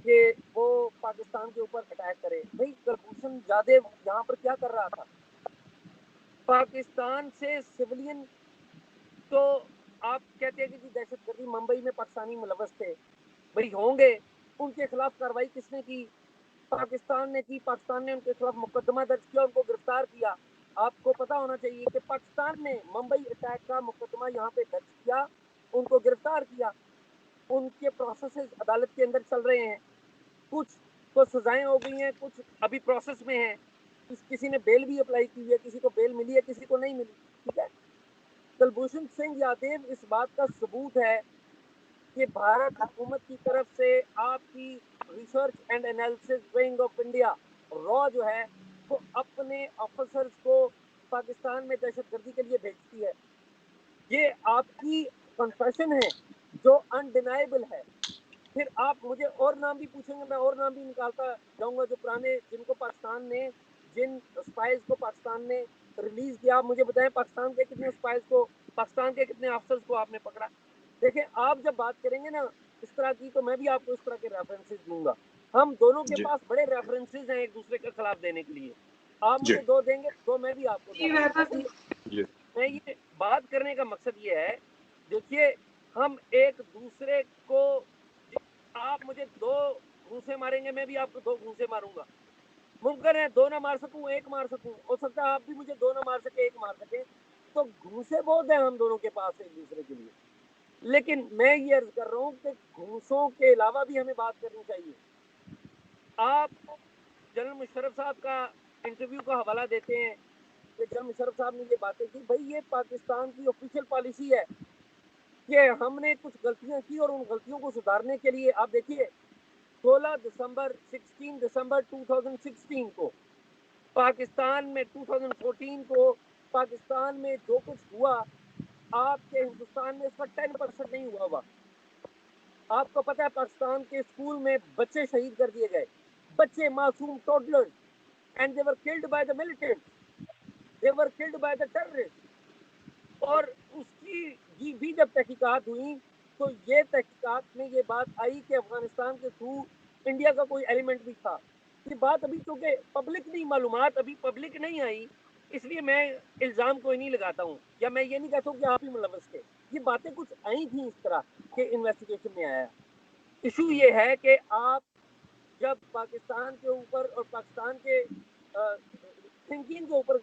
कि वो पाकिस्तान के ऊपर अटैक करे। भाई कुलभूषण जाधव यहाँ पर क्या कर रहा था? पाकिस्तान से सिविलियन, तो आप कहते हैं कि दहशतगर्दी मुंबई में पाकिस्तानी मुलव्वस थे, भाई होंगे, उनके खिलाफ कार्रवाई किसने की? पाकिस्तान ने की। पाकिस्तान ने उनके खिलाफ मुकदमा दर्ज किया, उनको गिरफ्तार किया। आपको पता होना चाहिए कि पाकिस्तान ने मुंबई अटैक का मुकदमा यहाँ पे दर्ज किया, उनको गिरफ्तार किया, उनके प्रोसेसेस अदालत के अंदर चल रहे हैं, कुछ तो सजाएं हो गई हैं, कुछ अभी प्रोसेस में है, किसी ने बेल भी अप्लाई की है, किसी को बेल मिली है, किसी को नहीं मिली। ठीक है, कुलभूषण सिंह यादव इस बात का सबूत है कि भारत हुकूमत की तरफ से आपकी research and analysis wing of India raw जो है वो अपने ऑफिसर्स को पाकिस्तान में दहशतगर्दी के लिए भेजती है। ये आपकी कन्फेशन है जो अनडिनाइबल है। फिर आप मुझे और नाम भी पूछेंगे, मैं और नाम भी निकालता जाऊंगा जो पुराने, जिनको पाकिस्तान ने, जिन स्पाइस को पाकिस्तान ने रिलीज किया। आप मुझे बताएं पाकिस्तान के कितने स्पाइस को, पाकिस्तान के कितने अफसर्स को आपने पकड़ा? देखिए आप जब बात करेंगे ना इस तरह की, तो मैं भी आपको इस तरह के रेफरेंसेस दूंगा। हम दोनों के जी पास बड़े रेफरेंसेस हैं एक दूसरे के खिलाफ देने के लिए। आप जी मुझे दो देंगे, दो मैं भी आपको जी दूंगा। वैभव जी मैं ये बात करने का मकसद ये है, देखिए हम एक दूसरे को, आप मुझे दो घूंसे मारेंगे, मैं भी आपको दो घूंसे मारूंगा। मुमकिन है दो ना मार सकूं, एक मार सकूं, हो सकता है आप भी मुझे दो ना मार सके, एक मार सके। तो घूंसे बहुत है हम दोनों के पास एक दूसरे के लिए। लेकिन मैं ये अर्ज कर रहा हूँ कि घूंसों के अलावा भी हमें बात करनी चाहिए। आप जनरल मुशर्रफ साहब का इंटरव्यू का हवाला देते हैं कि जनरल मुशर्रफ साहब ने ये बातें की। भाई ये पाकिस्तान की ऑफिशियल पॉलिसी है कि हमने कुछ गलतियां की और उन गलतियों को सुधारने के लिए, आप देखिए 16 दिसंबर 2016 को पाकिस्तान में, 2014 को पाकिस्तान में जो कुछ हुआ, आपके हिंदुस्तान में उसका 10% नहीं हुआ हुआ। आपको पता है पाकिस्तान के स्कूल में बच्चे शहीद कर दिए गए, बच्चे मासूम toddlers, and they were killed by the militants, they were killed by the terrorist. और उसकी भी जब तहकीकात हुई तो ये तहकीकात में ये बात आई कि अफगानिस्तान के थ्रू इंडिया का कोई एलिमेंट भी था। ये बात अभी चूंकि पब्लिक नहीं, मालूमात अभी पब्लिक नहीं आई, इसलिए मैं इल्ज़ाम कोई नहीं लगाता हूँ, या मैं ये नहीं कहता हूँ कि आप ही मुलव्वस थे। ये बातें कुछ आई थी इस तरह के इन्वेस्टिगेशन में आया। इशू ये है कि आप जब पाकिस्तान के ऊपर और पाकिस्तान के थिंकिंग के ऊपर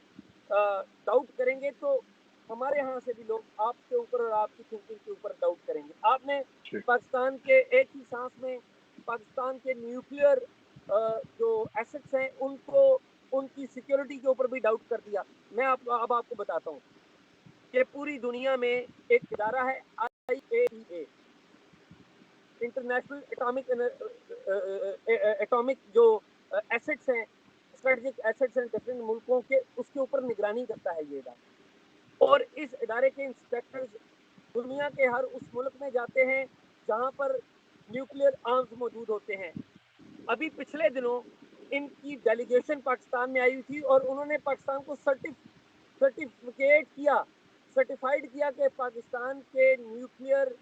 डाउट करेंगे, तो हमारे यहाँ से भी लोग आपके ऊपर और आपकी थिंकिंग के ऊपर डाउट करेंगे। आपने पाकिस्तान के एक ही सांस में पाकिस्तान के न्यूक्लियर जो एसेट्स हैं उनको, उनकी सिक्योरिटी के ऊपर भी डाउट कर दिया। मैं अब आपको बताता हूँ कि पूरी दुनिया में एक इदारा है IAEA, इंटरनेशनल एटॉमिक जो एसेट्स हैं, स्ट्रेटेजिक एसेट्स हैं डिफरेंट मुल्कों के, उसके ऊपर निगरानी करता है ये इदारा। और इस इदारे के इंस्पेक्टर्स दुनिया के हर उस मुल्क में जाते हैं जहां पर न्यूक्लियर आर्म्स मौजूद होते हैं। अभी पिछले दिनों इनकी डेलीगेशन पाकिस्तान में आई हुई थी और उन्होंने पाकिस्तान को सर्टिफाइड किया कि पाकिस्तान के न्यूक्लियर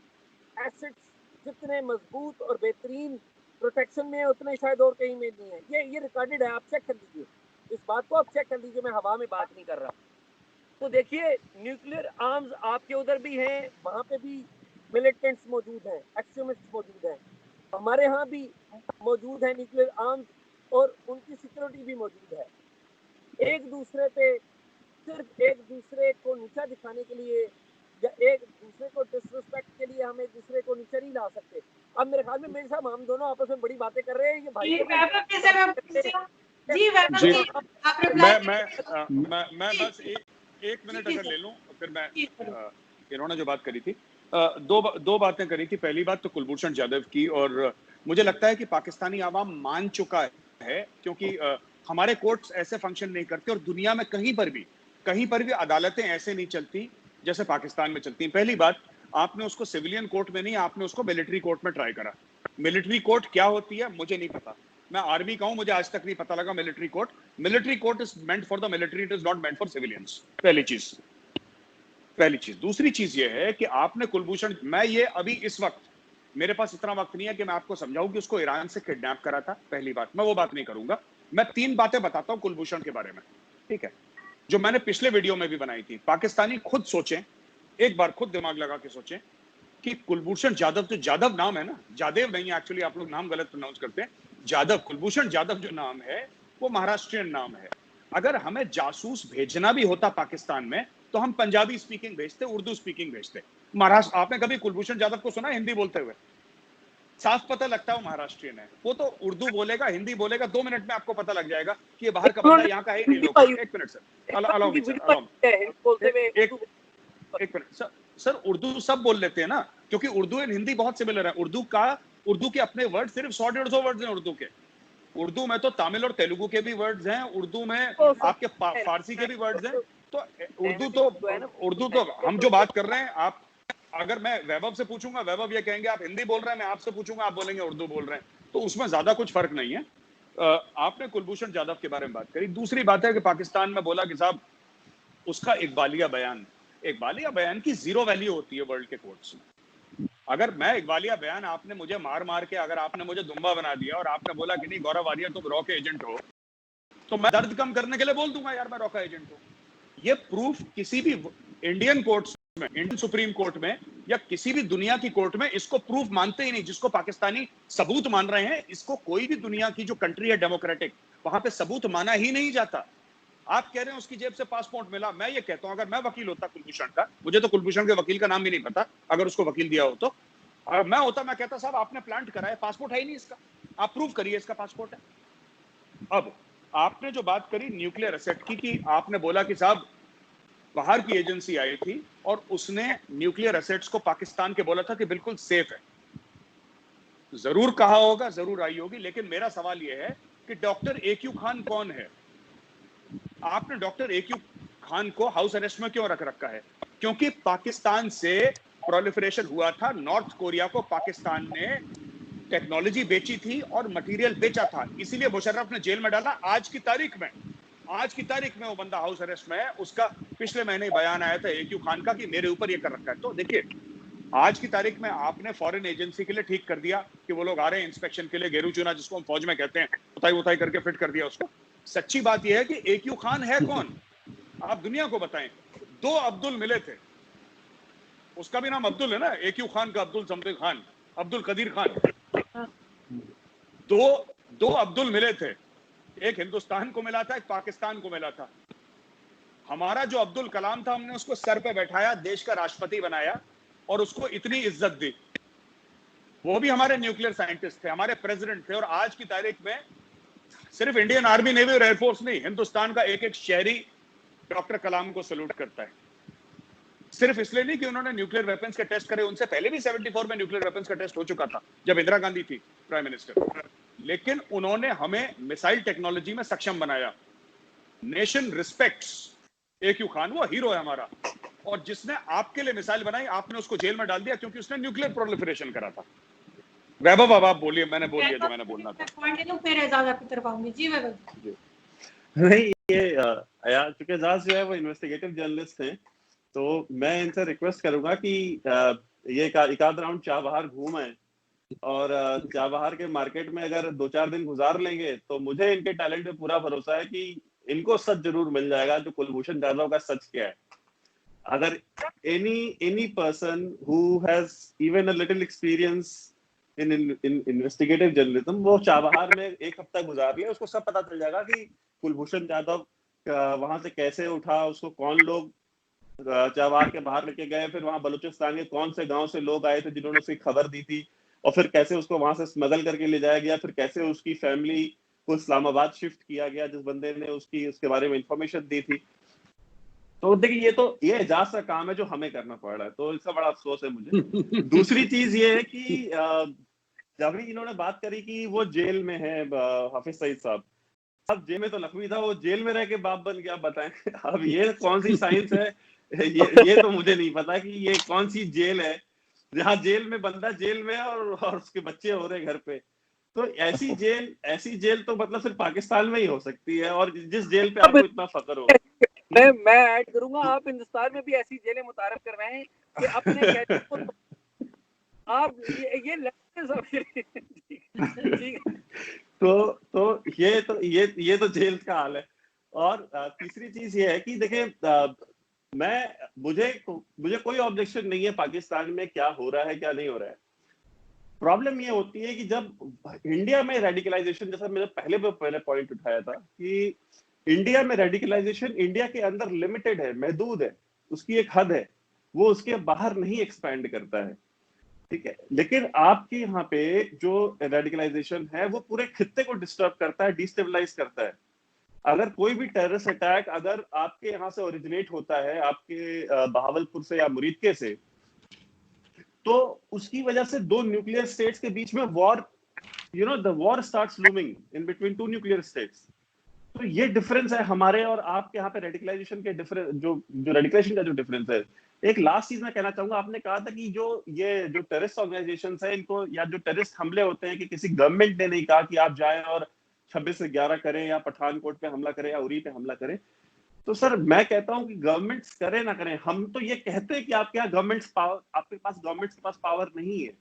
एसेट्स जितने मजबूत और बेहतरीन प्रोटेक्शन में है उतने शायद और कहीं में नहीं है। ये रिकॉर्डेड है, आप चेक कर लीजिए, इस बात को आप चेक कर लीजिए, मैं हवा में बात नहीं कर रहा। तो देखिए न्यूक्लियर आर्म्स आपके उधर भी हैं, वहाँ पे भी मिलिटेंट्स मौजूद हैं, एक्सट्रीमिस्ट्स मौजूद हैं, हमारे यहाँ भी मौजूद है न्यूक्लियर आर्म्स और उनकी सिक्योरिटी भी मौजूद है। एक दूसरे पे सिर्फ एक दूसरे को नीचा दिखाने के लिए या एक दूसरे को डिसरिस्पेक्ट के लिए हम एक दूसरे को नीचे नहीं ला सकते। अब मेरे ख्याल में मेरे साहब हम दोनों आपस में बड़ी बातें कर रहे हैं। ये भाई जी वैभव जी से मैं पूछती हूँ। जी वैभव जी, जी आप रिप्लाई मैं बस एक मिनट अगर ले लूं फिर मैं इन्होंने जो बात करी थी दो बातें करी थी। पहली बात तो कुलभूषण जाधव की, और मुझे लगता है कि पाकिस्तानी आवाम मान चुका है क्योंकि हमारे कोर्ट्स ऐसे फंक्शन नहीं करते और दुनिया में कहीं पर भी अदालतें ऐसे नहीं चलती जैसे पाकिस्तान में चलती हैं। पहली बात, आपने उसको सिविलियन कोर्ट में नहीं, आपने उसको मिलिट्री कोर्ट में ट्राई करा। मिलिट्री कोर्ट क्या होती है मुझे नहीं पता, मैं आर्मी का हूं, मुझे आज तक नहीं पता लगा military court is meant for the military, it is not meant for civilians. पहली चीज। दूसरी चीज ये है कि आपने कुलभूषण, मैं ये अभी इस वक्त मेरे पास इतना वक्त नहीं है कि मैं आपको समझाऊं कि उसको ईरान से किडनैप करा था। पहली बात, मैं वो बात नहीं करूंगा। मैं 3 बातें बताता हूं कुलभूषण के बारे में, ठीक है, जो मैंने पिछले वीडियो में भी बनाई थी। पाकिस्तानी खुद सोचें, एक बार खुद दिमाग लगा के सोचें कि कुलभूषण जाधव, जो जाधव नाम है ना, जादेव नहीं है एक्चुअली, आप लोग नाम गलत प्रोनाउंस करते हैं। जाधव, कुलभूषण जाधव जो नाम है वो महाराष्ट्रियन नाम है। अगर हमें जासूस भेजना भी होता पाकिस्तान में तो हम पंजाबी स्पीकिंग भेजते, उर्दू स्पीकिंग भेजते। महाराष्ट्र, आपने कभी कुलभूषण जाधव को सुना हिंदी बोलते हुए? साफ पता लगता है वो महाराष्ट्रियन है। वो तो उर्दू बोलेगा, हिंदी बोलेगा, 2 मिनट में आपको पता लग जाएगा कि ये बाहर का बंदा, यहाँ का है नहीं लोग। एक minute sir, allow me sir, एक मिनट सर, उर्दू सब बोल लेते हैं ना, क्योंकि उर्दू एंड हिंदी बहुत सिमिलर है। उर्दू के अपने वर्ड सिर्फ 100-150 वर्ड्स हैं उर्दू के। उर्दू में तो तमिल और तेलुगु के भी वर्ड्स हैं, उर्दू में आपके फारसी के भी वर्ड्स हैं। तो उर्दू तो हम जो बात कर रहे हैं, आप अगर मैं वैभव से पूछूंगा, वैभव ये कहेंगे आप हिंदी बोल रहे हैं, मैं आपसे पूछूंगा आप बोलेंगे उर्दू बोल रहे हैं, तो उसमें ज्यादा कुछ फर्क नहीं है। आपने कुलभूषण जाधव के बारे में बात करी। दूसरी बात है कि पाकिस्तान में बोला कि साहब उसका इकबालिया बयान की 0 वैल्यू होती है वर्ल्ड के कोर्ट्स में। अगर मैं इकबालिया बयान, आपने मुझे मार के अगर आपने मुझे दुम्बा बना दिया और आपने बोला कि नहीं गौरव आर्या तुम रॉ के एजेंट हो, तो मैं दर्द कम करने के लिए बोल दूंगा यार मैं रॉ का एजेंट हूं। ये प्रूफ किसी भी इंडियन कोर्ट्स में, इंडियन सुप्रीम कोर्ट में या किसी भी दुनिया की कोर्ट में इसको प्रूफ मानते ही नहीं। जिसको पाकिस्तानी सबूत मान रहे हैं, इसको कोई भी दुनिया की जो कंट्री है डेमोक्रेटिक, वहां पे सबूत माना ही नहीं जाता। आप कह रहे हैं उसकी जेब से पासपोर्ट मिला, मैं ये कहता हूं अगर मैं वकील होता कुलभूषण का, मुझे तो कुलभूषण के वकील का नाम भी नहीं पता, अगर उसको वकील दिया हो तो, अगर मैं होता मैं कहता साहब आपने प्लांट करा है, पासपोर्ट है ही नहीं इसका, आप प्रूव करिए इसका पासपोर्ट है। अब आपने जो बात करी न्यूक्लियर एसेट की, कि आपने बोला कि साहब बाहर की एजेंसी आई थी और उसने न्यूक्लियर एसेट्स को पाकिस्तान के बोला था कि बिल्कुल सेफ है। जरूर कहा होगा, जरूर आई होगी, लेकिन मेरा सवाल यह है कि डॉक्टर AQ खान कौन है? आपने डॉक्टर AQ खान को हाउस अरेस्ट में क्यों रख रखा है? क्योंकि पाकिस्तान से प्रोलिफरेशन हुआ था, नॉर्थ कोरिया को पाकिस्तान ने टेक्नोलॉजी बेची थी और मटेरियल बेचा था, इसीलिए मुशर्रफ ने जेल में डाला। आज की तारीख में वो बंदा हाउस अरेस्ट में है। उसका पिछले महीने बयान आया था AQ खान का कि मेरे ऊपर ये कर रखा है। तो देखिए आज की तारीख में आपने फॉरेन एजेंसी के लिए ठीक कर दिया कि वो लोग आ रहे हैं इंस्पेक्शन के लिए, गेरू चुना जिसको हम फौज में कहते हैं, उताई करके फिट कर दिया उसको। सच्ची बात यह है कि AQ खान है कौन, आप दुनिया को बताएं। 2 अब्दुल मिले थे, उसका भी नाम अब्दुल है ना, AQ खान का अब्दुल समथिंग खान, अब्दुल कदीर खान। 2 अब्दुल मिले थे, एक हिंदुस्तान को मिला था, एक पाकिस्तान को मिला था। हमारा जो अब्दुल कलाम था, हमने उसको सर पे बैठाया, देश का राष्ट्रपति बनाया और उसको इतनी इज्जत दी। वो भी हमारे न्यूक्लियर साइंटिस्ट थे, हमारे प्रेसिडेंट थे। और आज की तारीख में सिर्फ इंडियन आर्मी, नेवी और एयरफोर्स नहीं, हिंदुस्तान का एक एक शहरी डॉक्टर कलाम को सैल्यूट करता है। सिर्फ इसलिए नहीं कि उन्होंने न्यूक्लियर वेपन्स के टेस्ट करे, उनसे पहले भी 74 में न्यूक्लियर वेपन्स का टेस्ट हो चुका था जब इंदिरा गांधी थी प्राइम मिनिस्टर, लेकिन उन्होंने हमें मिसाइल टेक्नोलॉजी में सक्षम बनाया। नेशन रिस्पेक्ट्स AQ खान, वो हीरो है हमारा। और जिसने आपके लिए मिसाइल बनाई आपने उसको जेल में डाल दिया क्योंकि उसने न्यूक्लियर प्रोलिफरेशन करा था। वैभव अब आप बोलिए, मैंने बोल दिया जो मैंने बोलना था। पॉइंट ले लूं फिर एजाज आपकी तरफ आऊंगी। जी वैभव। नहीं, ये यार चूंकि एजाज जो है वो इन्वेस्टिगेटिव जर्नलिस्ट हैं, तो मैं इनसे रिक्वेस्ट करूंगा कि ये एक आध राउंड चाबहार घूम आए और चाबहार के मार्केट में अगर 2-4 दिन गुजार लेंगे तो मुझे इनके टैलेंट पे पूरा भरोसा है कि इनको सच जरूर मिल जाएगा जो कुलभूषण जाधव का सच क्या है। अगर any person who has even a little experience in investigative journalism वो चाबहार में एक हफ्ता गुजार लिया, उसको सब पता चल जाएगा कि कुलभूषण जाधव वहां से कैसे उठा, उसको कौन लोग चाबहार के बाहर लेके गए, फिर वहां बलूचिस्तान के कौन से गांव से लोग आए थे जिन्होंने उसकी खबर दी थी, और फिर कैसे उसको वहां से स्मगल करके ले जाया गया, फिर कैसे उसकी फैमिली को इस्लामाबाद शिफ्ट किया गया जिस बंदे ने उसके बारे में इंफॉर्मेशन दी थी। तो देखिए ये एजाज का काम है जो हमें करना पड़ रहा है, तो इसका बड़ा अफसोस है मुझे। दूसरी चीज ये है कि जब भी इन्होंने बात करी कि वो जेल में है हाफिज सईद साहब, अब जेल में तो लखवी था, वो जेल में रह के बाप बन गया, बताएं। अब ये कौन सी साइंस है, ये तो मुझे नहीं पता कि ये कौन सी जेल है जहाँ जेल में बंदा जेल में है और उसके बच्चे हो रहे घर पे। तो ऐसी जेल तो मतलब सिर्फ पाकिस्तान में ही हो सकती है, और जिस जेल पे आपको इतना फख्र हो। मैं ऐड करूंगा, आप हिंदुस्तान में भी ऐसी जेलें मुतारफ कर रहे हैं कि अपने कैदी को आप ये तो ये तो जेल का हाल है। और तीसरी चीज ये है कि देखिए मुझे कोई ऑब्जेक्शन नहीं है पाकिस्तान में क्या हो रहा है क्या नहीं हो रहा है। प्रॉब्लम ये होती है कि जब इंडिया में रेडिकलाइजेशन, जैसा मैंने पहले पॉइंट उठाया था कि इंडिया में रेडिकलाइजेशन इंडिया के अंदर लिमिटेड है, महदूद है, उसकी एक हद है, वो उसके बाहर नहीं एक्सपैंड करता है, ठीक है। लेकिन आपके यहाँ पे जो रेडिकलाइजेशन है वो पूरे खित्ते को डिस्टर्ब करता है, डिस्टेबलाइज करता है। अगर कोई भी टेररिस्ट अटैक अगर आपके यहाँ से ओरिजिनेट होता है, आपके बहावलपुर से या मुरीदके से, तो उसकी वजह से दो न्यूक्लियर स्टेट्स के बीच में war, the war starts looming in between two nuclear states. तो ये डिफरेंस है हमारे और आपके यहाँ पे रेडिकलाइजेशन के डिफरेंस, जो रेडिकलाइजेशन का जो डिफरेंस है। एक लास्ट चीज मैं कहना चाहूंगा, आपने कहा था कि जो टेररिस्ट ऑर्गेनाइजेशंस है इनको, या जो टेररिस्ट हमले होते हैं कि किसी गवर्नमेंट ने नहीं कहा कि आप जाएं और 26 से 11 करें या पठानकोट पे हमला करें या उरी पे हमला करें। तो सर मैं कहता हूं कि गवर्नमेंट्स करें ना करें, हम तो ये कहते हैं कि आपके यहाँ आपके पास गवर्नमेंट्स के पास पावर नहीं है।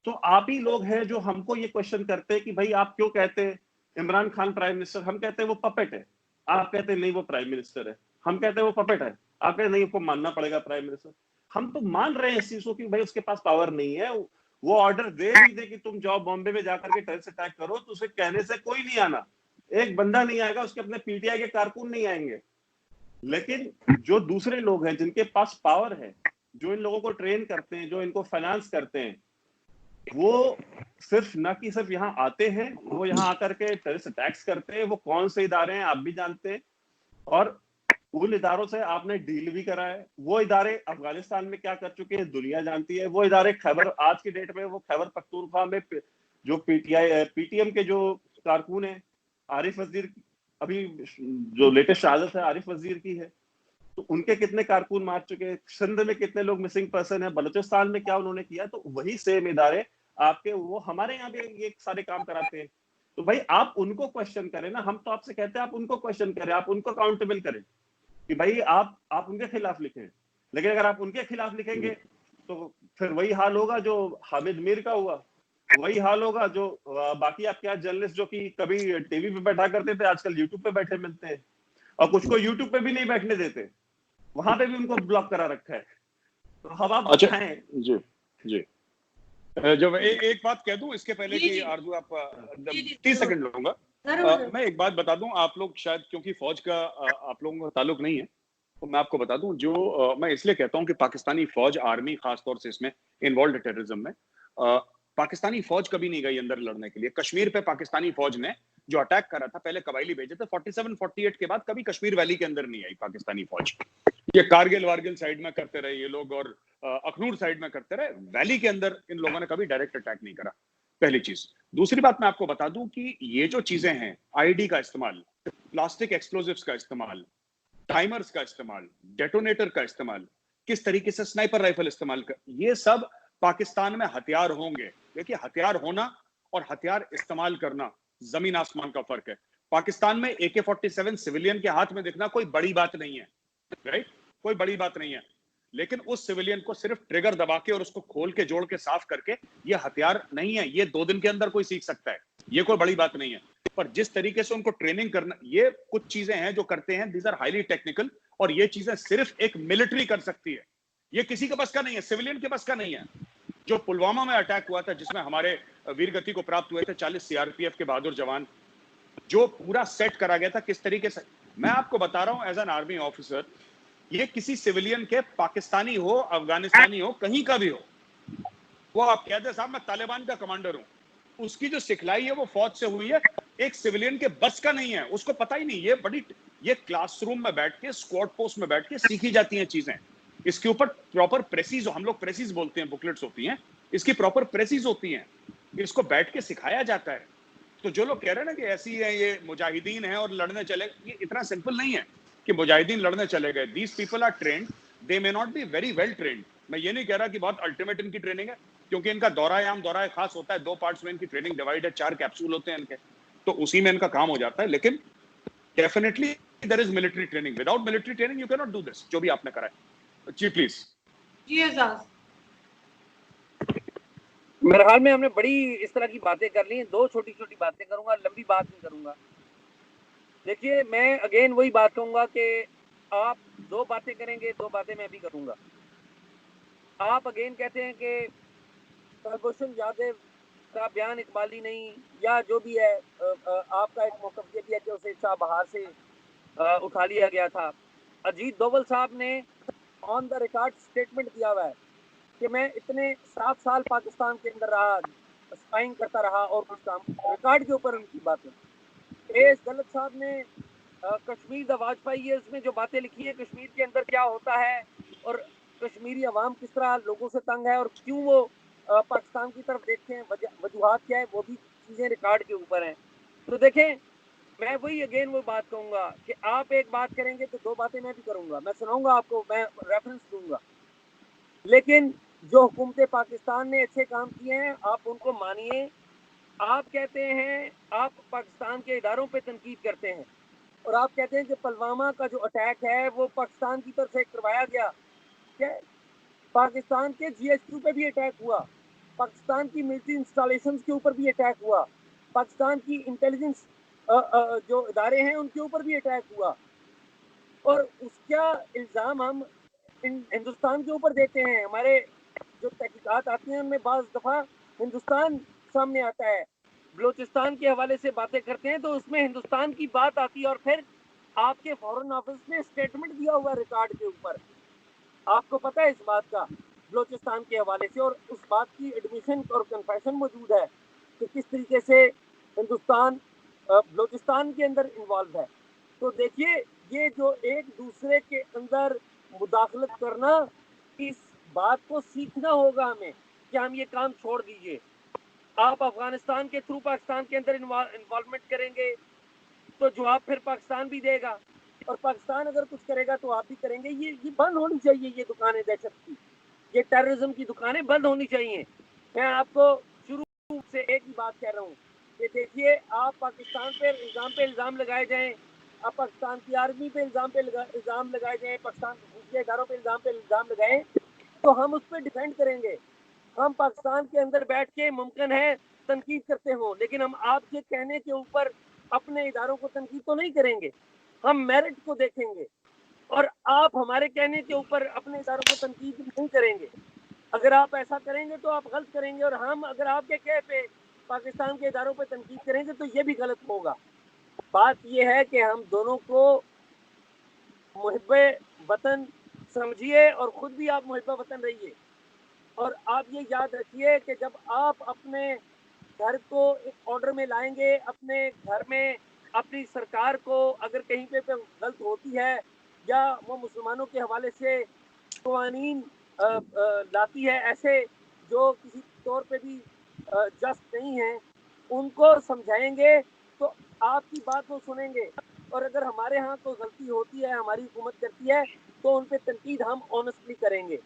तो आप ही लोग हैं जो हमको ये क्वेश्चन करते हैं कि भाई आप क्यों कहते हैं इमरान खान प्राइम मिनिस्टर, हम कहते हैं वो पपेट है, आप कहते हैं नहीं वो प्राइम मिनिस्टर है, हम कहते हैं वो पपेट है, आप कहते नहीं उसको मानना पड़ेगा प्राइम मिनिस्टर। हम तो मान रहे हैं इस चीज को कि भाई उसके पास पावर नहीं है, वो ऑर्डर दे भी दे कि तुम जाओ बॉम्बे में जाकर के टेररिस्ट अटैक करो, तो उसे कहने से कोई नहीं आना, एक बंदा नहीं आएगा, उसके अपने पीटीआई के कारकुन नहीं आएंगे। लेकिन जो दूसरे लोग हैं जिनके पास पावर है, जो इन लोगों को ट्रेन करते हैं, जो इनको फाइनेंस करते हैं, वो सिर्फ न कि सिर्फ यहाँ आते हैं, वो यहाँ आकर के टेररिस्ट अटैक्स करते हैं। वो कौन से इदारे हैं आप भी जानते हैं, और उन इदारों से आपने डील भी करा है। वो इदारे अफगानिस्तान में क्या कर चुके हैं दुनिया जानती है। वो इदारे आज की डेट में वो खैबर पख्तूनख्वा में जो पीटीएम के जो कारकुन है, आरिफ वजीर, अभी जो लेटेस्ट शहादत है आरिफ वजीर की है, तो उनके कितने कारकुन मार चुके हैं, सिंध में कितने लोग मिसिंग पर्सन है, बलूचिस्तान में क्या उन्होंने किया। तो वही सेम इदारे आपके वो हमारे यहाँ भी ये सारे काम कराते हैं। तो भाई आप उनको क्वेश्चन करें ना, हम तो आपसे कहते हैं आप उनको क्वेश्चन करें, आप उनको अकाउंटेबल करें कि भाई आप उनके खिलाफ लिखें। लेकिन अगर आप उनके खिलाफ लिखेंगे तो फिर वही हाल होगा जो हामिद मीर का हुआ, वही हाल होगा जो बाकी आपके यहाँ जर्नलिस्ट जो कि कभी टीवी पे बैठा करते थे आजकल यूट्यूब पे बैठे मिलते हैं, और कुछ को यूट्यूब पे भी नहीं बैठने देते, वहां पे भी उनको ब्लॉक करा रखा है। तो हम आप बताएं। जी जब एक बात कह दूं इसके पहले कि आरजू आप 30 सेकंड लूंगा, मैं एक बात बता दूं, आप लोग शायद क्योंकि फौज का आप लोगों का ताल्लुक नहीं है, तो मैं आपको बता दूं, जो मैं इसलिए कहता हूं कि पाकिस्तानी फौज, आर्मी खासतौर से इसमें इन्वॉल्व है टेररिज्म में। पाकिस्तानी फौज कभी नहीं गई अंदर लड़ने के लिए। कश्मीर पे पाकिस्तानी फौज ने जो अटैक करा था, पहले कबायली भेजे थे 47-48 के बाद, कभी कश्मीर वैली के अंदर नहीं आई पाकिस्तानी फौज। ये कारगिल वारगिल साइड में करते रहे ये लोग, और अखनूर साइड में करते रहे, वैली के अंदर इन लोगों ने कभी डायरेक्ट अटैक नहीं करा, पहली चीज। दूसरी बात मैं आपको बता दूं कि ये जो चीजें हैं, आईडी का इस्तेमाल, प्लास्टिक एक्सप्लोजिव्स का इस्तेमाल, टाइमर्स का इस्तेमाल, डेटोनेटर का इस्तेमाल, किस तरीके से स्नाइपर राइफल इस्तेमाल कर, ये सब पाकिस्तान में हथियार होंगे। देखिए, हथियार होना और हथियार इस्तेमाल करना जमीन आसमान का फर्क है। पाकिस्तान में AK-47 सिविलियन के हाथ में दिखना कोई बड़ी बात नहीं है, राइट, कोई बड़ी बात नहीं है। लेकिन उस सिविलियन को सिर्फ ट्रिगर दबा के और उसको खोल के जोड़ के साफ करके, ये हथियार नहीं है, ये 2 दिन के अंदर कोई सीख सकता है, ये कोई बड़ी बात नहीं है। पर जिस तरीके से उनको ट्रेनिंग करना, ये कुछ चीजें हैं जो करते हैं, दीज आर हाईली टेक्निकल, और ये चीजें सिर्फ एक मिलिट्री कर सकती है, ये किसी के बस का नहीं है, सिविलियन के बस का नहीं है। जो पुलवामा में अटैक हुआ था, जिसमें हमारे वीरगति को प्राप्त हुए थे 40 CRPF के बहादुर जवान, जो पूरा सेट करा गया था किस तरीके से, मैं आपको बता रहा हूं एज एन आर्मी ऑफिसर, ये किसी सिविलियन के, पाकिस्तानी हो, अफगानिस्तानी हो, कहीं का भी हो, वो आप कह दे साहब मैं तालिबान का कमांडर हूं, उसकी जो सिखलाई है वो फौज से हुई है, एक सिविलियन के बस का नहीं है, उसको पता ही नहीं। ये क्लासरूम में बैठ के, स्क्वाड पोस्ट में बैठ के सीखी जाती हैं चीजें। इसके ऊपर प्रॉपर प्रेसिज, हम लोग प्रेसिज बोलते हैं, बुकलेट्स होती हैं, इसकी प्रॉपर प्रेसिज होती हैं, इसको बैठ के सिखाया जाता है। तो जो लोग कह रहे हैं ना कि ऐसी है, ये मुजाहिदीन है और लड़ने चले, ये इतना सिंपल नहीं है कि मुजाहिदीन लड़ने चले गए। These people are trained, they may not be very well trained. मैं ये नहीं कह रहा कि बहुत अल्टीमेट इनकी ट्रेनिंग है, क्योंकि इनका दौरा खास होता है, 2 पार्ट्स में इनकी ट्रेनिंग डिवाइड है, 4 कैप्सूल होते हैं इनके, तो उसी में इनका काम हो जाता है। लेकिन definitely there is military training, without military training you can not do this, जो भी आपने करा है। जी प्लीज। जी एजाज। मेरे ख्याल में हमने बड़ी इस तरह की बातें कर ली हैं, 2 छोटी छोटी बातें करूंगा, लंबी बात नहीं करूंगा। देखिए, मैं अगेन वही बात कहूंगा कि आप 2 बातें करेंगे, 2 बातें मैं भी करूंगा। आप अगेन कहते हैं कि कुलभूषण जाधव का बयान इकबाली नहीं, या जो भी है, आपका एक मौक़िफ़ ये भी है कि उसे चाबहार से उठा लिया गया था। अजीत डोभाल साहब ने ऑन द रिकॉर्ड स्टेटमेंट दिया हुआ है कि मैं इतने 7 साल पाकिस्तान के अंदर रहा, स्पाइंग करता रहा और कुछ काम, रिकॉर्ड के ऊपर उनकी बातें। एस गलत साहब ने कश्मीर द वाजपेयी ईयर्स में जो बातें लिखी है, कश्मीर के अंदर क्या होता है और कश्मीरी अवाम किस तरह लोगों से तंग है और क्यों वो पाकिस्तान की तरफ देखते हैं, वजूहात क्या है, वो भी चीज़ें रिकॉर्ड के ऊपर हैं। तो देखें, मैं वही अगेन वो बात कहूँगा कि आप एक बात करेंगे तो 2 बातें मैं भी करूँगा, मैं सुनाऊंगा आपको, मैं रेफरेंस दूंगा। लेकिन जो हुकूमत पाकिस्तान ने अच्छे काम किए हैं आप उनको मानिए। आप कहते हैं, आप पाकिस्तान के इदारों पे तनकीद करते हैं और आप कहते हैं कि पुलवामा का जो अटैक है वो पाकिस्तान की तरफ से करवाया गया। क्या पाकिस्तान के GHQ पे भी अटैक हुआ, पाकिस्तान की मिलिट्री इंस्टॉलेशन के ऊपर भी अटैक हुआ, पाकिस्तान की इंटेलिजेंस जो इदारे हैं उनके ऊपर भी अटैक हुआ, और उसका इल्ज़ाम हम हिंदुस्तान के ऊपर देते हैं। हमारे जो तहकीकात आती हैं उनमें बाज़ दफ़ा हिंदुस्तान सामने आता है, बलूचिस्तान के हवाले से बातें करते हैं तो उसमें हिंदुस्तान की बात आती है, और फिर आपके फॉरेन ऑफिस ने स्टेटमेंट दिया हुआ रिकॉर्ड के ऊपर, आपको पता है इस बात का, बलूचिस्तान के हवाले से, और उस बात की एडमिशन और कन्फेशन मौजूद है कि किस तरीके से हिंदुस्तान बलूचिस्तान के अंदर इन्वॉल्व है। तो देखिए, ये जो एक दूसरे के अंदर मुदाखलत करना, इस बात को सीखना होगा हमें कि हम ये काम छोड़ दीजिए। आप अफगानिस्तान के थ्रू पाकिस्तान के अंदर इन्वॉल्वमेंट करेंगे तो जवाब फिर पाकिस्तान भी देगा, और पाकिस्तान अगर कुछ करेगा तो आप भी करेंगे। ये बंद होनी चाहिए, ये दुकानें दहशत की, ये टेररिज्म की दुकानें बंद होनी चाहिए। मैं आपको शुरू से एक ही बात कह रहा हूँ कि देखिए, आप पाकिस्तान पे इल्ज़ाम लगाए जाएं, आप पाकिस्तान की आर्मी पे इल्ज़ाम लगाए जाएं, पाकिस्तान के खुफिया इदारों पे इल्ज़ाम लगाएं, तो हम उस पर डिफेंड करेंगे। हम पाकिस्तान के अंदर बैठ के मुमकिन है तनकीद करते हो, लेकिन हम आपके कहने के ऊपर अपने इदारों को तनकीद तो नहीं करेंगे, हम मेरिट को देखेंगे, और आप हमारे कहने के ऊपर अपने इदारों को तनकीद नहीं करेंगे। अगर आप ऐसा करेंगे तो आप गलत करेंगे, और हम अगर आपके कह पे पाकिस्तान के इदारों पर तनकीद करेंगे तो ये भी गलत होगा। बात यह है कि हम दोनों को मुहिब्बे वतन समझिए और खुद भी आप मुहिब्बे वतन रहिए, और आप ये याद रखिए कि जब आप अपने घर को एक ऑर्डर में लाएंगे, अपने घर में अपनी सरकार को अगर कहीं पे गलत होती है या वो मुसलमानों के हवाले से कवानीन लाती है ऐसे जो किसी तौर पे भी जस्ट नहीं है, उनको समझाएंगे तो आपकी बात वो सुनेंगे। और अगर हमारे यहाँ कोई गलती होती है, हमारी हुकूमत करती है, तो उन पे तनकीद हम ऑनेस्टली करेंगे।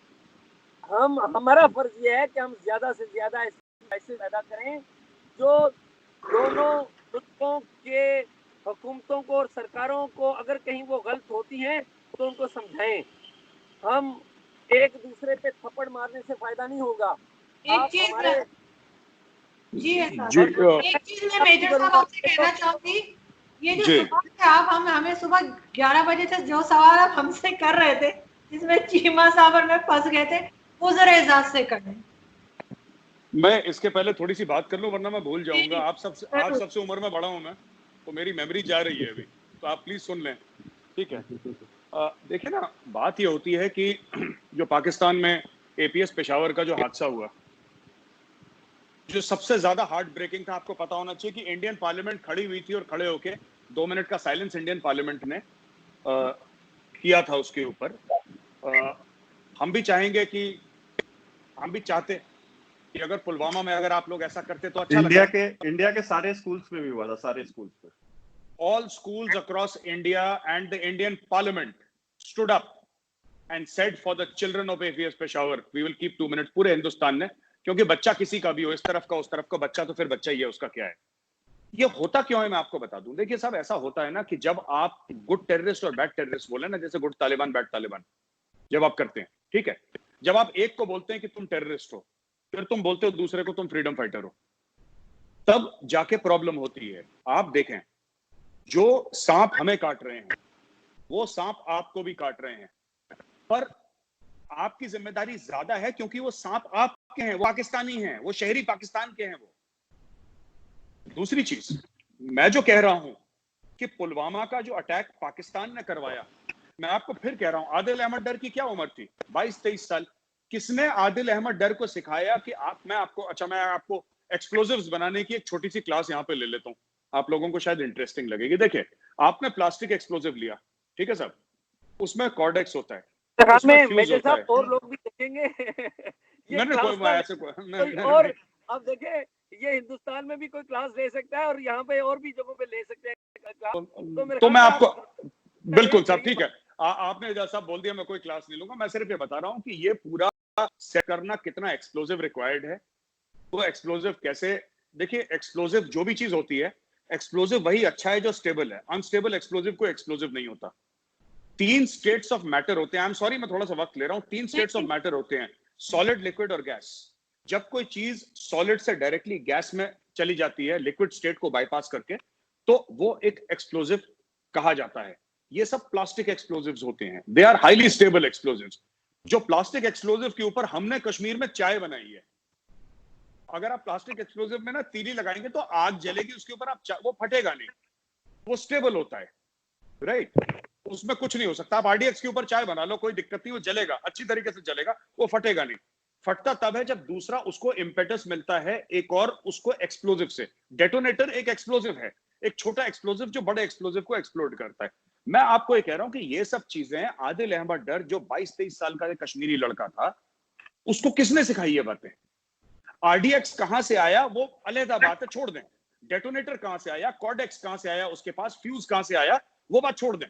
हमारा फर्ज ये है कि हम ज्यादा से ज्यादा ऐसे पैदा करें जो दोनों मुल्कों के हुकूमतों को और सरकारों को अगर कहीं वो गलत होती हैं तो उनको समझाएं। हम एक दूसरे पे थप्पड़ मारने से फायदा नहीं होगा। एक आप चीज हमारे जी है जी सर, एक चीज मैं मेजर साहब आपसे कहना चाहूंगी, ये जो जी सुबह से आप हमें सुबह 11 बजे से जो सवाल आप हमसे कर रहे थे जिसमें चीमा साहब और मैं फंस गए थे, वो जरा एजाज से करें। मैं इसके पहले थोड़ी सी बात कर लूं वरना मैं भूल जाऊंगा। आप जरूर। सबसे उम्र में बड़ा हूं मैं, तो मेरी मेमोरी जा रही है अभी, तो आप प्लीज सुन लें, ठीक है। देखिए ना, बात ये होती है कि जो पाकिस्तान में एपीएस पेशावर का जो हादसा हुआ, जो सबसे ज्यादा हार्ट ब्रेकिंग था, आपको पता होना चाहिए कि इंडियन पार्लियामेंट खड़ी हुई थी और खड़े होके 2 मिनट का साइलेंस इंडियन पार्लियामेंट ने किया था उसके ऊपर। हम भी चाहेंगे कि हम भी चाहते कि अगर पुलवामा में अगर आप लोग ऐसा करते तो अच्छा लगता। इंडिया के सारे स्कूल्स में भी हुआ था, सारे स्कूल्स में। All schools across India and the Indian Parliament stood up and said for the children of APS Peshawar, we will keep 2 minutes। पूरे हिंदुस्तान ने, क्योंकि बच्चा किसी का भी हो, इस तरफ का उस तरफ का बच्चा, तो फिर बच्चा ही है, उसका क्या है। ये होता क्यों है मैं आपको बता दूं। देखिए साहब, ऐसा होता है ना कि जब आप गुड टेररिस्ट और बैड टेररिस्ट बोले ना, जैसे गुड तालिबान बैड तालिबान जब आप करते हैं, ठीक है, जब आप एक को बोलते हैं कि तुम टेररिस्ट हो, फिर तुम बोलते हो दूसरे को तुम फ्रीडम फाइटर हो, तब जाके प्रॉब्लम होती है। आप देखें, जो सांप हमें काट रहे हैं वो सांप आपको भी काट रहे हैं, पर आपकी जिम्मेदारी ज्यादा है क्योंकि वो सांप आपके हैं, वो पाकिस्तानी हैं, वो शहरी पाकिस्तान के हैं। वो दूसरी चीज मैं जो कह रहा हूं कि पुलवामा का जो अटैक पाकिस्तान ने करवाया, मैं आपको फिर कह रहा हूं, आदिल अहमद डर की क्या उम्र थी, 22-23 साल। किसने आदिल अहमद डर को सिखाया कि मैं आपको एक्सप्लोजिव्स बनाने की एक छोटी सी क्लास यहां पे ले लेता हूं, आप लोगों को शायद इंटरेस्टिंग लगेगी। देखिए, आपने प्लास्टिक एक्सप्लोजिव लिया, ठीक है साहब, उसमें कॉर्डेक्स होता है, उसमें फ्यूज मेजर होता है। साहब और लोग भी देखेंगे ये मैंने क्लास कोई ऐसे कोई और, अब देखे ये हिंदुस्तान में भी कोई क्लास ले सकता है और यहाँ पे और भी जगहों पे ले सकते हैं क्लास। तो मैं आपको बिल्कुल साहब, ठीक है, आपने एजाज साहब बोल दिया, मैं कोई क्लास नहीं लूंगा। मैं सिर्फ ये बता रहा हूं कि ये पूरा सेट करना कितना एक्सप्लोजिव रिक्वायर्ड है। वो एक्सप्लोजिव कैसे, देखिए एक्सप्लोजिव जो भी चीज होती है, एक्सप्लोजिव वही अच्छा है जो स्टेबल है। अनस्टेबल एक्सप्लोजिव कोई एक्सप्लोजिव नहीं होता। 3 स्टेट्स ऑफ मैटर होते हैं। आई एम सॉरी, मैं थोड़ा सा वक्त ले रहा हूं। 3 स्टेट्स ऑफ मैटर होते हैं, सॉलिड, लिक्विड और गैस। जब कोई चीज सॉलिड से डायरेक्टली गैस में चली जाती है, लिक्विड स्टेट को बाईपास करके, तो वो एक एक्सप्लोजिव कहा जाता है। ये सब प्लास्टिक एक्सप्लोजिव्स होते हैं, they are highly stable explosives. जो प्लास्टिक एक्सप्लोजिव के ऊपर हमने कश्मीर में चाय बनाई है, अगर आप प्लास्टिक एक्सप्लोजिव में ना तीली लगाएंगे तो आग जलेगी उसके ऊपर, वो फटेगा नहीं, वो स्टेबल होता है, राइट। उसमें कुछ नहीं हो सकता। आप आरडीएक्स के ऊपर चाय बना लो, कोई दिक्कत नहीं, वो जलेगा, अच्छी तरीके से जलेगा, वो फटेगा नहीं। फटता तब है जब दूसरा उसको इम्पेटस मिलता है एक और उसको एक्सप्लोजिव से। डेटोनेटर एक एक्सप्लोजिव है, एक छोटा एक्सप्लोजिव जो बड़े एक्सप्लोजिव को एक्सप्लोड करता है। मैं आपको ये कह रहा हूं कि ये सब चीजें आदिल अहमद डर जो 22-23 साल का कश्मीरी लड़का था, उसको किसने सिखाई ये बातें। आरडीएक्स कहां से आया वो अलग बात है, छोड़ दें। डेटोनेटर कहां से आया, कॉर्डेक्स कहां से आया, उसके पास फ्यूज कहां से आया, वो बात छोड़ दें,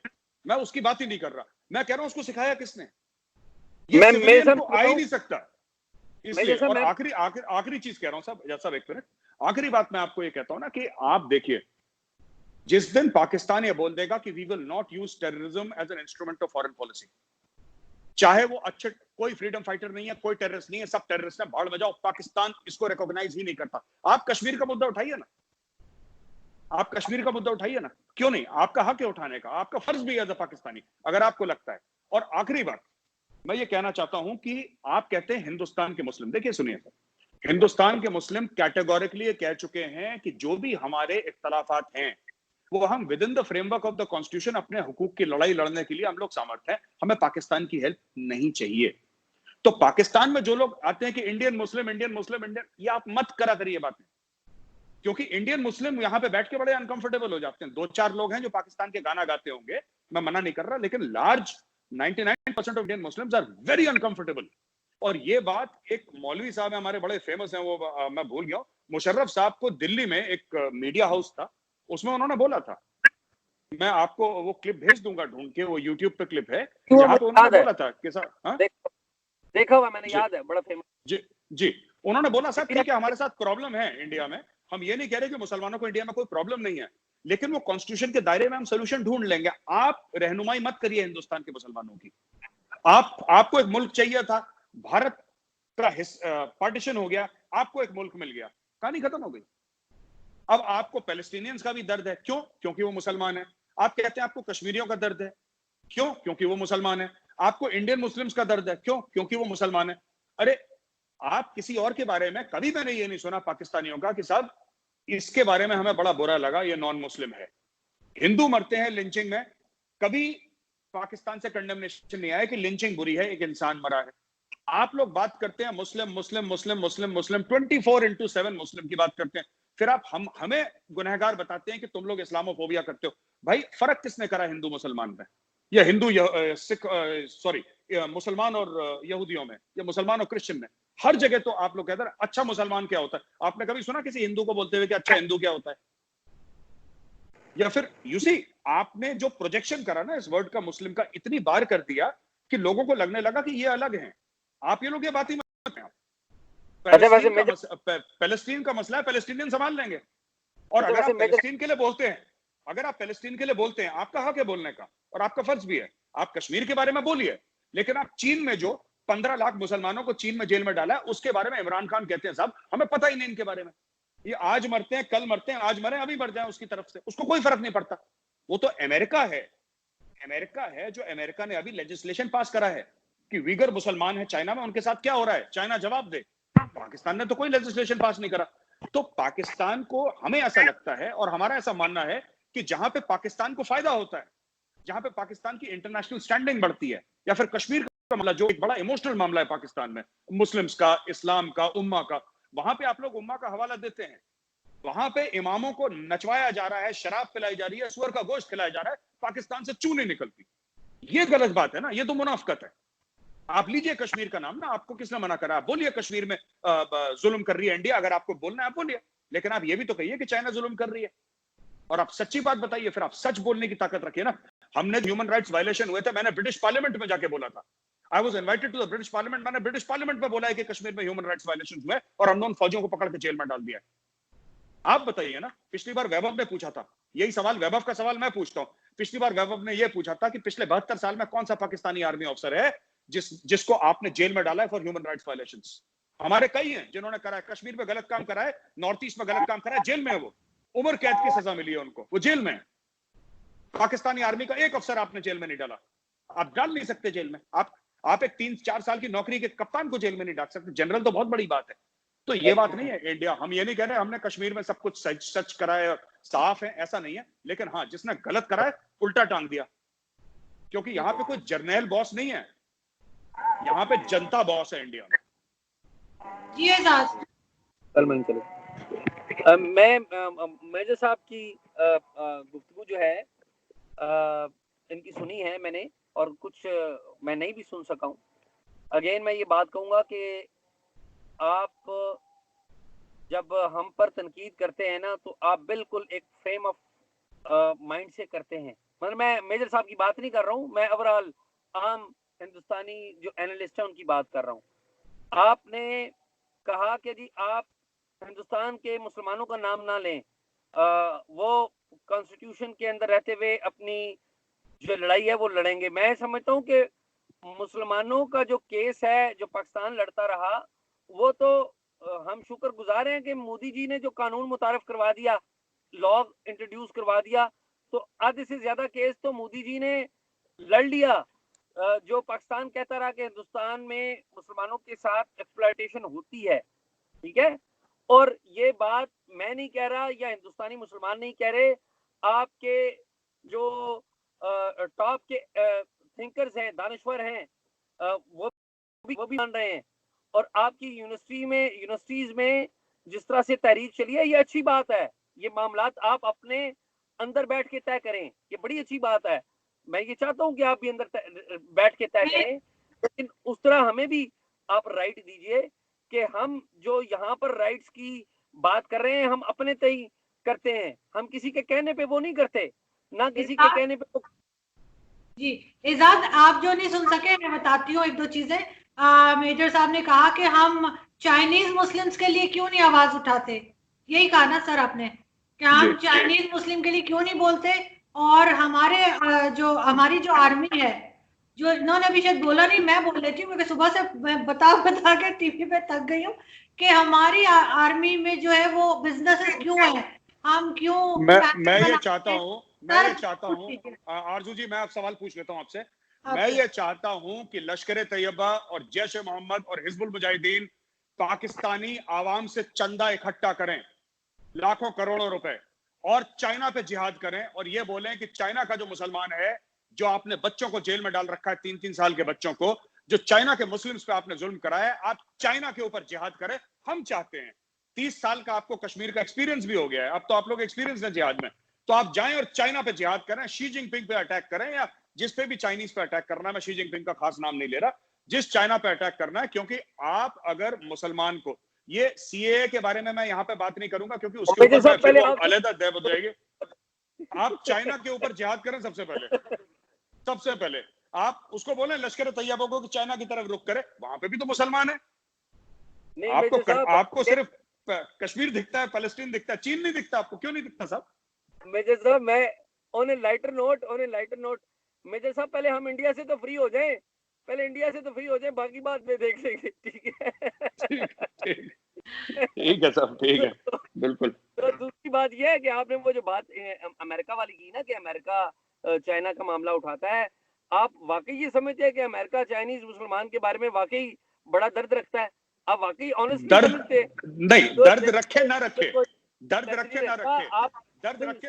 मैं उसकी बात ही नहीं कर रहा। मैं कह रहा हूं उसको सिखाया किसने, ये सिविलियन को आ ही नहीं सकता। इसलिए, और आखिरी चीज कह रहा हूं साहब, एक मिनट, आखिरी बात मैं आपको ये कहता हूं ना कि आप देखिए, जिस दिन पाकिस्तान ये बोल देगा कि we will not use terrorism as an instrument of foreign policy, चाहे वो अच्छे, कोई फ्रीडम फाइटर नहीं है, कोई टेररिस्ट नहीं है, सब टेररिस्ट है, भाड़ बजाओ, पाकिस्तान इसको रिकॉग्नाइज ही नहीं करता। आप कश्मीर का मुद्दा उठाइए ना, आप कश्मीर का मुद्दा उठाइए ना, क्यों नहीं, आपका हक है उठाने का, आपका फर्ज भी है एज अ पाकिस्तानी, अगर आपको लगता है। और आखिरी बात मैं ये कहना चाहता हूं कि आप कहते हैं हिंदुस्तान के मुस्लिम, देखिए सुनिए सर, हिंदुस्तान के मुस्लिम कैटेगोरिकली कह चुके हैं कि जो भी हमारे इख्तलाफात हैं वो हम with in the framework of the constitution अपने हुकूक की लड़ाई लड़ने के लिए हम लोग सामर्थ्य हैं, हमें पाकिस्तान की हेल्प नहीं चाहिए। तो पाकिस्तान में जो लोग आते हैं कि इंडियन मुस्लिम, ये आप मत करा करिए बातें, क्योंकि इंडियन मुस्लिम यहां पे बैठ के बड़े अनकंफर्टेबल हो जाते हैं। 2-4 लोग हैं जो पाकिस्तान के गाना गाते होंगे, मैं मना नहीं कर रहा, लेकिन large 99% of Indian Muslims are very uncomfortable. और ये बात एक मौलवी साहब है हमारे, बड़े फेमस हैं वो, मैं भूल गया, मुशर्रफ साहब को दिल्ली में एक मीडिया हाउस था, उसमें उन्होंने बोला था, मैं आपको वो क्लिप भेज दूंगा ढूंढ के, वो यूट्यूब पे क्लिप है वो जहाँ पे मुझे उन्होंने याद है, बोला था कि सर, हाँ देखा हुआ मैंने, जी याद है, बड़ा फेमस। जी जी, उन्होंने बोला साहब ठीक है हमारे साथ प्रॉब्लम है इंडिया में, हम ये नहीं कह रहे कि मुसलमानों को इंडिया में कोई प्रॉब्लम नहीं है, लेकिन वो कॉन्स्टिट्यूशन के दायरे में हम सोल्यूशन ढूंढ लेंगे। आप रहनुमाई मत करिए हिंदुस्तान के मुसलमानों की। आपको एक मुल्क चाहिए था, भारत का पार्टीशन हो गया, आपको एक मुल्क मिल गया, कहानी खत्म हो गई। अब आपको पैलेस्टीनियंस का भी दर्द है, क्यों? क्योंकि वो मुसलमान है। आप कहते हैं आपको कश्मीरियों का दर्द है, क्यों? क्योंकि वो मुसलमान है। आपको इंडियन मुस्लिम्स का दर्द है, क्यों? क्योंकि वो मुसलमान है। अरे आप किसी और के बारे में, कभी मैंने ये नहीं सुना पाकिस्तानियों का कि साहब इसके बारे में हमें बड़ा बुरा लगा, ये नॉन मुस्लिम है। हिंदू मरते हैं लिंचिंग में, कभी पाकिस्तान से कंडेमनेशन नहीं आया कि लिंचिंग बुरी है, एक इंसान मरा है। आप लोग बात करते हैं मुस्लिम मुस्लिम मुस्लिम मुस्लिम मुस्लिम 24/7 मुस्लिम की बात करते हैं, फिर आप हमें गुनहगार बताते हैं कि तुम लोग इस्लामोफोबिया करते हो। भाई फर्क किसने करा हिंदू मुसलमान में, या हिंदू सिख, सॉरी मुसलमान और यहूदियों में, या मुसलमान और क्रिश्चियन में? हर जगह तो आप लोग कहते हैं अच्छा मुसलमान क्या होता है। आपने कभी सुना किसी हिंदू को बोलते हुए कि अच्छा हिंदू क्या होता है? या फिर यू सी, आपने जो प्रोजेक्शन करा ना इस वर्ड का मुस्लिम का, इतनी बार कर दिया कि लोगों को लगने लगा कि ये अलग हैं। आप ये लोग ये बात ही मत करें। पैलेस्टीन का मसला है, पैलेस्टीनियन संभाल लेंगे। और अगर आप पैलेस्टीन के लिए बोलते हैं, अगर आप पैलेस्टीन के लिए बोलते हैं, आपका हक है बोलने का और आपका फर्ज भी है, आप कश्मीर के बारे में बोलिए। लेकिन आप चीन में जो 15 लाख मुसलमानों को चीन में जेल में डाला है, उसके बारे में इमरान खान कहते हैं साहब हमें पता ही नहीं इनके बारे में, ये आज मरते हैं कल मरते हैं, आज मरे अभी मर जाए उसकी तरफ से, उसको कोई फर्क नहीं पड़ता। वो तो अमेरिका है, जो अमेरिका ने अभी लेजिस्लेशन पास करा है कि वीगर मुसलमान है चाइना में, उनके साथ क्या हो रहा है, चाइना जवाब दे। पाकिस्तान ने तो कोई लेजिस्लेशन पास नहीं करा। तो पाकिस्तान को, हमें ऐसा लगता है और हमारा ऐसा मानना है कि जहां पे पाकिस्तान को फायदा होता है, जहां पे पाकिस्तान की इंटरनेशनल स्टैंडिंग बढ़ती है, या फिर कश्मीर का मामला जो एक बड़ा इमोशनल मामला है पाकिस्तान में, मुस्लिम्स का, इस्लाम का, उम्मा का, वहां पे आप लोग उम्मा का हवाला देते हैं। वहां पे इमामों को नचवाया जा रहा है, शराब पिलाई जा रही है, सुअर का गोश्त खिलाया जा रहा है, पाकिस्तान से चू नहीं निकलती। ये गलत बात है ना, ये तो मुनाफकत है। आप लीजिए कश्मीर का नाम ना, आपको किसने मना करा? आप बोलिए कश्मीर में जुल्म कर रही है इंडिया, अगर आपको बोलना है आप बोलिए, लेकिन आप ये भी तो कहिए कि चाइना जुल्म कर रही है, और आप सच्ची बात बताइए, फिर आप सच बोलने की ताकत रखिए ना। हमने ह्यूमन राइट्स वायलेशन हुए थे, मैंने ब्रिटिश पार्लियामेंट में जाके बोला था, I was invited to the British parliament, मैंने ब्रिटिश पार्लियामेंट में बोला है कि कश्मीर में ह्यूमन राइट्स वायलेशन हुए और अननोन फौजियों को पकड़ के जेल में डाल दिया है। आप बताइए ना, पिछली बार वैभव ने पूछा था यही सवाल, वैभव का सवाल मैं पूछता हूं। पिछली बार वैभव ने यह पूछा था कि पिछले 72 साल में कौन सा पाकिस्तानी आर्मी ऑफिसर है जिसको आपने जेल में डाला है फॉर ह्यूमन राइट्स वायलेशंस? हमारे कई हैं जिन्होंने करा है, कश्मीर में गलत काम करा है, नॉर्थ ईस्ट में गलत काम करा है, जेल में है, वो उम्र कैद की सजा मिली है उनको, वो जेल में है। पाकिस्तानी आर्मी का एक अफसर आपने जेल में नहीं डाला, आप डाल नहीं सकते जेल में। आप एक 3-4 साल की नौकरी के कप्तान को जेल में नहीं डाल सकते, जनरल तो बहुत बड़ी बात है। तो ये बात नहीं है इंडिया, हम ये नहीं कह रहे हमने कश्मीर में सब कुछ सच करा है, साफ है, ऐसा नहीं है। लेकिन हाँ, जिसने गलत करा है उल्टा टांग दिया, क्योंकि यहाँ पे कोई जर्नैल बॉस नहीं है, यहाँ पे जनता बॉस है इंडिया में। जी एजाज, मैं मेजर साहब की गुफ्तगू जो है इनकी सुनी है मैंने, और कुछ मैं नहीं भी सुन सका हूँ। अगेन मैं ये बात कहूँगा कि आप जब हम पर तनकीद करते हैं ना, तो आप बिल्कुल एक फ्रेम ऑफ माइंड से करते हैं। मतलब मैं मेजर साहब की बात नहीं कर रहा हूँ, मैं ओवरऑल आम हिंदुस्तानी जो एनालिस्ट है उनकी बात कर रहा हूँ। आपने कहा कि जी आप हिंदुस्तान के मुसलमानों का नाम ना लें, वो कॉन्स्टिट्यूशन के अंदर रहते हुए अपनी जो लड़ाई है वो लड़ेंगे। मैं समझता हूँ कि मुसलमानों का जो केस है जो पाकिस्तान लड़ता रहा, वो तो हम शुक्रगुजार हैं कि मोदी जी ने जो कानून मुतारिफ करवा दिया, लॉ इंट्रोड्यूस करवा दिया, तो आधे से ज्यादा केस तो मोदी जी ने लड़ लिया। जो पाकिस्तान कहता रहा कि हिंदुस्तान में मुसलमानों के साथ एक्सप्लॉयटेशन होती है, ठीक है, और ये बात मैं नहीं कह रहा या हिंदुस्तानी मुसलमान नहीं कह रहे, आपके जो टॉप के थिंकर्स हैं, दानिश्वर हैं, वो भी मान रहे हैं। और आपकी यूनिवर्सिटीज में जिस तरह से तहरीक चली है, ये अच्छी बात है। ये मामलात आप अपने अंदर बैठ के तय करें, ये बड़ी अच्छी बात है। मैं ये चाहता हूं कि आप भी अंदर बैठ के तय करें, लेकिन उस तरह हमें भी आप राइट दीजिए कि हम जो यहाँ पर राइट्स की बात कर रहे हैं, हम अपने तय करते हैं, हम किसी के कहने पे वो नहीं करते। ना किसी के कहने पे। जी एजाज, आप जो नहीं सुन सके मैं बताती हूँ एक दो चीजें। मेजर साहब ने कहा कि हम चाइनीज मुस्लिम्स के लिए क्यों नहीं आवाज उठाते, यही कहा ना सर आपने कि हम चाइनीज मुस्लिम के लिए क्यों नहीं बोलते। और हमारे हमारी जो आर्मी है, जो इन्होंने अभी शायद बोला नहीं, मैं बोल लेती हूँ क्योंकि सुबह से मैं बता बता के टीवी पे थक गई हूँ कि हमारी आर्मी में जो है वो बिजनेसेस क्यों है, हम क्यों मैं ये चाहता हूँ ठीक है। आरजू जी, मैं आप सवाल पूछ लेता हूँ आपसे। मैं आपसे। ये चाहता हूँ कि लश्कर तैयबा और जैश ए मोहम्मद और हिजबुल मुजाहिदीन पाकिस्तानी आवाम से चंदा इकट्ठा करें, लाखों करोड़ों रुपए, और चाइना पे जिहाद करें और ये बोलें कि चाइना का जो मुसलमान है, जो आपने बच्चों को जेल में डाल रखा है, 3-3 साल के बच्चों को, जो चाइना के मुस्लिम्स पे आपने जुल्म कराया है, आप चाइना के ऊपर जिहाद करें। हम चाहते हैं, 30 साल का आपको कश्मीर का एक्सपीरियंस भी हो गया है, अब तो आप लोग एक्सपीरियंस है जिहाद में, तो आप जाएं और चाइना पे जिहाद करें, शी जिनपिंग पे अटैक करें, या जिस पे भी चाइनीज पे अटैक करना है, मैं शी जिनपिंग का खास नाम नहीं ले रहा, जिस चाइना पे अटैक करना है। क्योंकि आप अगर मुसलमान को, ये सीएए के बारे में मैं यहाँ पे बात नहीं करूंगा क्योंकि उसके ऊपर मैं फिर अलग दे हो जाएगी। आप चाइना के ऊपर जिहाद करें सबसे पहले आप उसको बोलें लश्कर तैयबा को कि चाइना की तरफ रुख करे, वहां पे भी तो मुसलमान है। आपको सिर्फ कश्मीर दिखता है, फलस्तीन दिखता है, चीन नहीं दिखता आपको, क्यों नहीं दिखता साहब? मेजर साहब, मैं on a lighter note major साहब, पहले हम इंडिया से तो फ्री हो जाएं, बाकी बात में देख लेंगे, ठीक है? ठीक है साहब, ठीक है, बिल्कुल। तो दूसरी बात यह है कि आपने वो जो बात अमेरिका वाली की ना, कि अमेरिका चाइना का मामला उठाता है, आप वाकई ये समझते हैं कि अमेरिका चाइनीज मुसलमान के बारे में वाकई बड़ा दर्द रखता है? आप वाकई ऑनेस्टली समझते हैं? नहीं, दर्द रखे ना रखे, दर्द रखे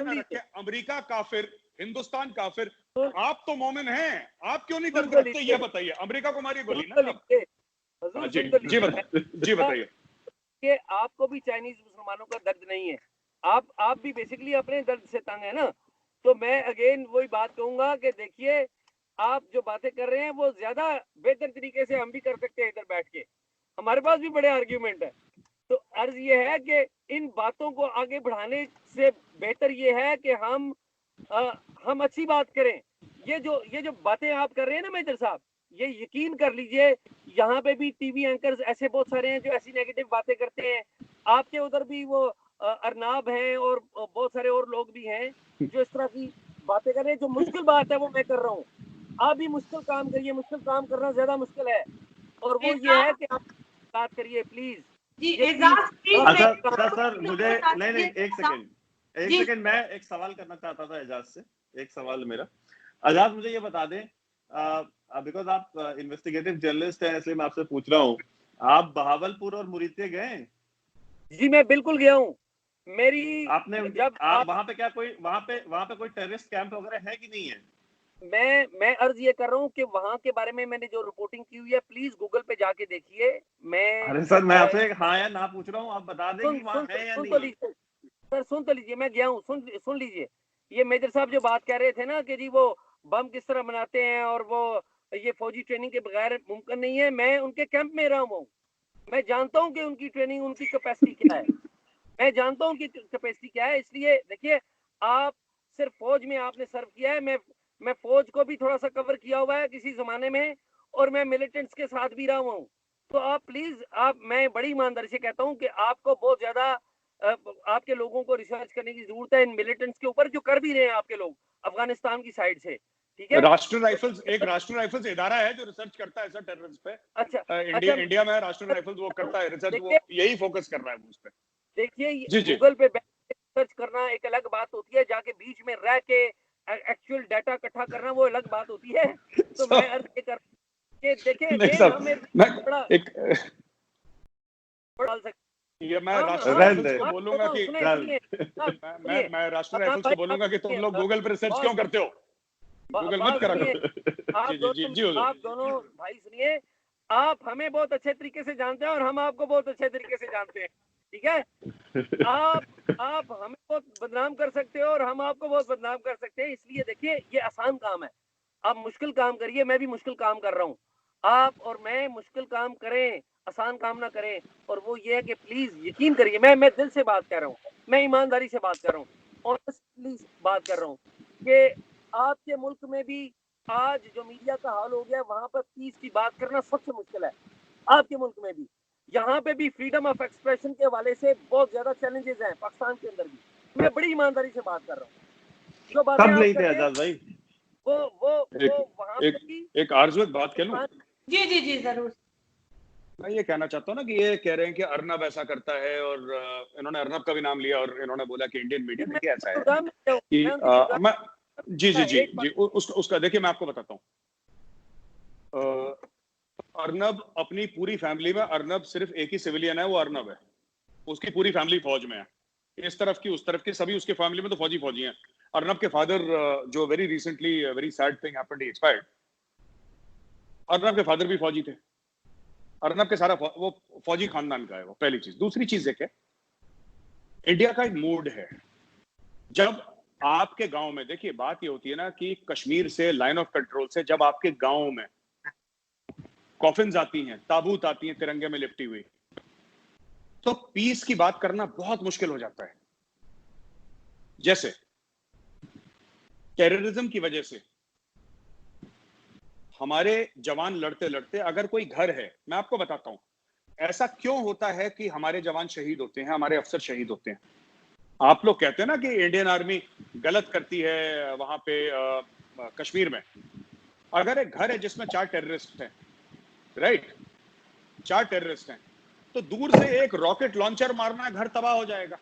ना रखे, अमेरिका काफिर, हिंदुस्तान काफिर, आप तो मोमिन हैं, आप क्यों नहीं दर्द रखते, ये बताइए। अमेरिका को मारिए गोली ना। जी बताइए कि आपको भी चाइनीज मुसलमानों का दर्द नहीं है, आप भी बेसिकली अपने दर्द से तंग है ना। तो मैं अगेन वही बात कहूंगा कि देखिए, आप जो बातें कर रहे हैं वो ज्यादा बेहतर तरीके से हम भी कर सकते हैं इधर बैठ के, हमारे पास भी बड़े आर्ग्यूमेंट है। तो अर्ज ये है कि इन बातों को आगे बढ़ाने से बेहतर ये है कि हम अच्छी बात करें। ये जो बातें आप कर रहे हैं ना मेजर साहब, ये यकीन कर लीजिए, यहाँ पे भी टीवी एंकर्स ऐसे बहुत सारे हैं जो ऐसी नेगेटिव बातें करते हैं, आपके उधर भी वो अरनाब हैं और बहुत सारे और लोग भी हैं जो इस तरह की बातें कर रहे हैं। जो मुश्किल बात है वो मैं कर रहा हूँ, आप भी मुश्किल काम करिए, मुश्किल काम करना ज्यादा मुश्किल है, और वो ये है कि आप बात करिए प्लीज। सर मुझे नहीं, एक सेकंड, मैं एक सवाल करना चाहता था एजाज से, एक सवाल मेरा। एजाज मुझे ये बता दें, बिकॉज आप इन्वेस्टिगेटिव जर्नलिस्ट हैं इसलिए मैं आपसे पूछ रहा हूँ, आप बहावलपुर और मुरीतिया गए? जी मैं बिल्कुल गया हूँ। मेरी आपने जब आप वहां पे क्या कोई वहां पे कोई टेररिस्ट कैंप वगैरह है कि नहीं है? मैं अर्ज ये कर रहा हूँ कि वहां के बारे में मैंने जो रिपोर्टिंग की हुई है, प्लीज गूगल पे जाके देखिए। अरे सर मैं आपसे हाँ या ना पूछ रहा हूँ, आप बता दें कि वहां है या नहीं। सर सुन तो लीजिए, मैं गया हूँ, सुन लीजिए। ये मेजर साहब जो बात कर रहे थे ना कि जी वो बम किस तरह बनाते हैं और वो ये फौजी ट्रेनिंग के बगैर मुमकिन नहीं है, मैं उनके कैंप में रहा हूँ, मैं जानता हूँ कि उनकी ट्रेनिंग, उनकी कैपेसिटी क्या है, मैं जानता हूँ उनकी कैपेसिटी क्या है। इसलिए देखिए, आप सिर्फ फौज में आपने सर्व किया है, मैं फौज को भी थोड़ा सा कवर किया हुआ है किसी जमाने में, और मैं मिलिटेंट्स के साथ भी रहा हूँ। तो आप प्लीज, मैं बड़ी ईमानदारी से कहता हूँ कि आपको बहुत ज्यादा आपके लोगों को रिसर्च करने की जरूरत है इन मिलिटेंट्स के ऊपर, जो कर भी रहे हैं आपके लोग अफगानिस्तान की साइड से, ठीक है? राष्ट्रीय राइफल्स इदारा है जो रिसर्च करता है सर टेररिस्ट पे। अच्छा, इंडिया में राष्ट्रीय राइफल्स वो करता है रिसर्च, वो यही फोकस कर रहा है उस पे। देखिए, गूगल पे सर्च करना एक अलग बात होती है, जाके बीच में रह के एक्चुअल डाटा इकट्ठा करना वो अलग बात होती है। तो मैं अर्ज ये कर के देखिए, हमें बड़ा डाल सकते, ये मैं राष्ट्रीय राइफल्स को बोलूंगा कि मैं राष्ट्रीय राइफल्स को बोलूंगा कि तुम लोग गूगल पे रिसर्च क्यों करते हो, गूगल मत करा करो। आप दोनों भाई सुनिए, आप हमें बहुत अच्छे तरीके से जानते हैं और हम आपको बहुत अच्छे तरीके से जानते हैं, ठीक है? आप हमें बहुत बदनाम कर सकते हो और हम आपको बहुत बदनाम कर सकते हैं। इसलिए देखिए, ये आसान काम है, आप मुश्किल काम करिए, मैं भी मुश्किल काम कर रहा हूँ, आप और मैं मुश्किल काम करें, आसान काम ना करें। और वो ये है कि प्लीज यकीन करिए, मैं दिल से बात कर रहा हूँ, मैं ईमानदारी से बात कर रहा हूँ, ऑनेस्टली बात कर रहा हूँ। कि आपके मुल्क में भी आज जो मीडिया का हाल हो गया है, वहां पर पीस की बात करना सबसे मुश्किल है। आपके मुल्क में भी, यहाँ पे भी फ्रीडम ऑफ एक्सप्रेशन के हवाले से बहुत ज्यादा चैलेंजेस हैं, पाकिस्तान के अंदर भी। मैं बड़ी ईमानदारी से बात कर रहा हूँ, जो बातें कब आप नहीं थे कर रहे हैं, आजाद भाई? वो एक वहां पे एक भी एक आरजू एक बात कह लूं? जी जी जी जरूर। मैं ये कहना चाहता हूँ ना कि ये कह रहे हैं कि अर्नब ऐसा करता है, और इन्होंने अर्नब का भी नाम लिया और इन्होंने बोला कि इंडियन मीडिया। देखिए ऐसा है कि मैं जी जी जी जी उसका देखिए मैं आपको बताता हूँ। अर्नब अपनी पूरी फैमिली में, अर्नब सिर्फ एक ही सिविलियन है, वो अर्नब है। उसकी पूरी फैमिली फौज में है, इस तरफ की उस तरफ की सभी उसके फैमिली में तो फौजी फौजी हैं। अर्नब के फादर, जो very recently very sad thing happened, he expired. Arnab के फादर भी फौजी थे। अर्नब के सारा वो फौजी खानदान का है, वो पहली चीज। दूसरी चीज एक है, इंडिया का एक मूड है। जब आपके गांव में, देखिए बात ये होती है ना कि कश्मीर से, लाइन ऑफ कंट्रोल से, जब आपके गांव में कॉफिन्स आती हैं, ताबूत आती हैं तिरंगे में लिपटी हुई, तो पीस की बात करना बहुत मुश्किल हो जाता है। जैसे टेररिज्म की वजह से हमारे जवान लड़ते लड़ते, अगर कोई घर है, मैं आपको बताता हूं ऐसा क्यों होता है कि हमारे जवान शहीद होते हैं, हमारे अफसर शहीद होते हैं। आप लोग कहते हैं ना कि इंडियन आर्मी गलत करती है वहां पे कश्मीर में। अगर एक घर है जिसमें 4 टेररिस्ट हैं, राइट, 4 टेररिस्ट हैं, तो दूर से एक रॉकेट लॉन्चर मारना, घर तबाह हो जाएगा।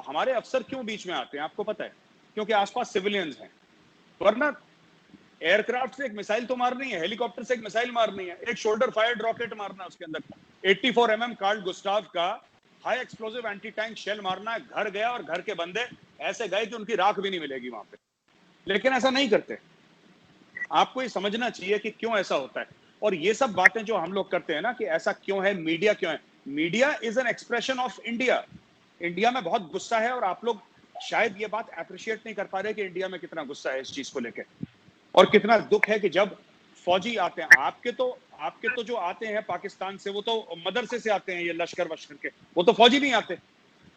हमारे अफसर क्यों बीच में आते हैं आपको पता है? क्योंकि आसपास सिविलियंस हैं। वरना एयरक्राफ्ट से एक मिसाइल तो मारनी है, हेलीकॉप्टर से एक मिसाइल मारनी है, एक शोल्डर फायर्ड रॉकेट मारना है, उसके अंदर 84 mm कार्ल गुस्ताव का high explosive anti tank shell मारना है। घर गया और घर के बंदे ऐसे गए कि उनकी राख भी नहीं मिलेगी वहां पे। लेकिन ऐसा नहीं करते। आपको ये समझना चाहिए कि क्यों ऐसा होता है। और ये सब बातें जो हम लोग करते हैं ना कि ऐसा क्यों है, मीडिया क्यों है, media is an expression of India. India में बहुत गुस्सा है, और आप लोग शायद ये बात अप्रिशिएट नहीं कर पा रहे कि इंडिया में कितना गुस्सा है इस चीज को लेकर, और कितना दुख है कि जब फौजी आते हैं, आपके तो जो आते हैं पाकिस्तान से, वो तो मदरसे से आते हैं, ये लश्कर वश्कर के, वो तो फौजी नहीं आते।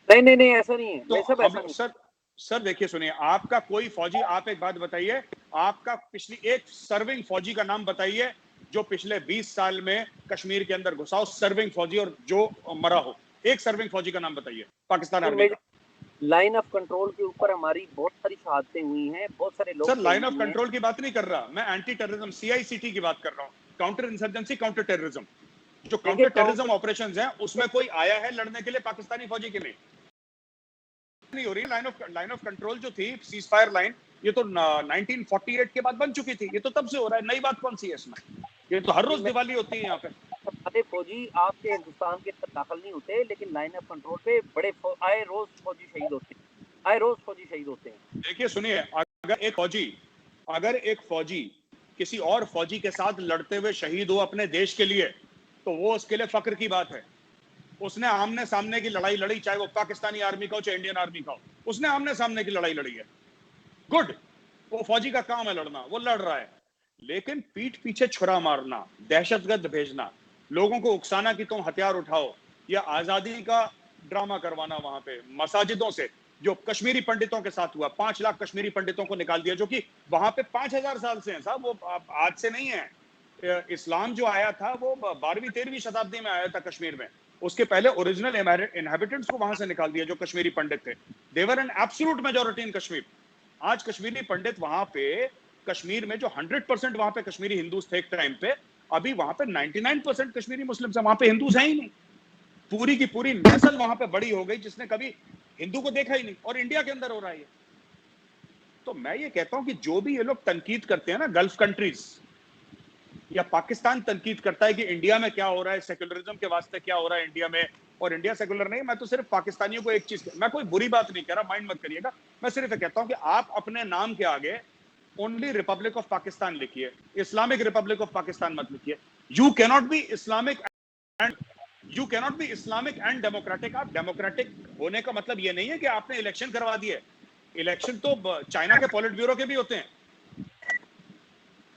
नहीं ऐसा नहीं है, तो सब हम ऐसा नहीं। सर देखिए सुनिए, आपका कोई फौजी, आप एक बात बताइए, आपका पिछली एक सर्विंग फौजी का नाम बताइए जो पिछले 20 साल में कश्मीर के अंदर घुसा हो, सर्विंग फौजी, और जो मरा हो। एक सर्विंग फौजी का नाम बताइए पाकिस्तान आर्मी का। लाइन ऑफ कंट्रोल के ऊपर हमारी बहुत सारी शहादतें हुई हैं, बहुत सारे लोग। सर लाइन ऑफ कंट्रोल की बात नहीं कर रहा मैं, एंटी टेररिज्म, CICT की बात कर रहा हूँ, काउंटर इंसर्जेंसी, काउंटर टेररिज्म। जो काउंटर टेररिज्म ऑपरेशंस हैं, उसमें कोई आया है लड़ने के लिए पाकिस्तानी फौजी के लिए? नहीं हो रही। लाइन ऑफ कंट्रोल जो थी, सीज फायर लाइन, ये तो 1948 के बाद बन चुकी थी। ये तो तब से हो रहा है, नई बात कौन सी है इसमें? ये तो हर रोज दिवाली होती है यहाँ पे। अरे फौजी आपके हिंदुस्तान के अंदर दाखिल नहीं होते, लेकिन लाइन ऑफ कंट्रोल पे बड़े आए रोज फौजी शहीद होते हैं, आए रोज फौजी शहीद होते हैं। देखिए सुनिए, अगर एक फौजी किसी और फौजी के साथ लड़ते हुए शहीद हो अपने देश के लिए, तो वो उसके लिए फक्र की बात है। उसने आमने सामने की लड़ाई लड़ी, चाहे वो पाकिस्तानी आर्मी का हो चाहे इंडियन आर्मी का हो, उसने आमने सामने की लड़ाई लड़ी है। गुड, वो फौजी का काम है लड़ना, वो लड़ रहा है। लेकिन पीठ पीछे छुरा मारना, दहशतगर्द भेजना, लोगों को उकसाना कि तुम हथियार उठाओ, या आजादी का ड्रामा करवाना वहां पे मसाजिदों से, जो कश्मीरी पंडितों के साथ हुआ। 5 लाख कश्मीरी पंडितों को निकाल दिया, जो कि वहां पे 5000 साल से हैं साहब, वो आज से नहीं है। इस्लाम जो आया था वो 12वीं-13वीं शताब्दी में आया था कश्मीर में। उसके पहले ओरिजिनल इनहेबिटेंट्स को वहां से निकाल दिया, जो कश्मीरी पंडित थे। There an absolute majority in Kashmir. आज कश्मीरी पंडित वहां पे कश्मीर में जो 100% वहां पे कश्मीरी हिंदूज थे एक टाइम पे, अभी वहां पे 99% कश्मीरी मुस्लिम्स हैं, वहां पे हिंदूज हैं ही नहीं। पूरी की पूरी नस्ल वहां पे बड़ी हो गई जिसने कभी हिंदू को देखा ही नहीं, और इंडिया के अंदर हो रहा है। तो मैं ये कहता हूं कि जो भी ये लोग तनकीद करते हैं ना, गल्फ कंट्रीज या पाकिस्तान तनकीद करता है कि इंडिया में क्या हो रहा है, सेक्युलरिज्म के वास्ते क्या हो रहा है इंडिया में, और इंडिया सेक्युलर नहीं, मैं तो सिर्फ पाकिस्तानियों को एक चीज, मैं कोई बुरी बात नहीं कह रहा, माइंड मत करिएगा। मैं सिर्फ ये कहता हूं कि आप अपने नाम के आगे ओनली रिपब्लिक ऑफ पाकिस्तान लिखिए, इस्लामिक रिपब्लिक ऑफ पाकिस्तान मत लिखिए। You cannot be Islamic and democratic. आप डेमोक्रेटिक होने का मतलब ये नहीं है कि आपने इलेक्शन करवा दिए। इलेक्शन तो चाइना के पॉलिट ब्यूरो के भी होते हैं।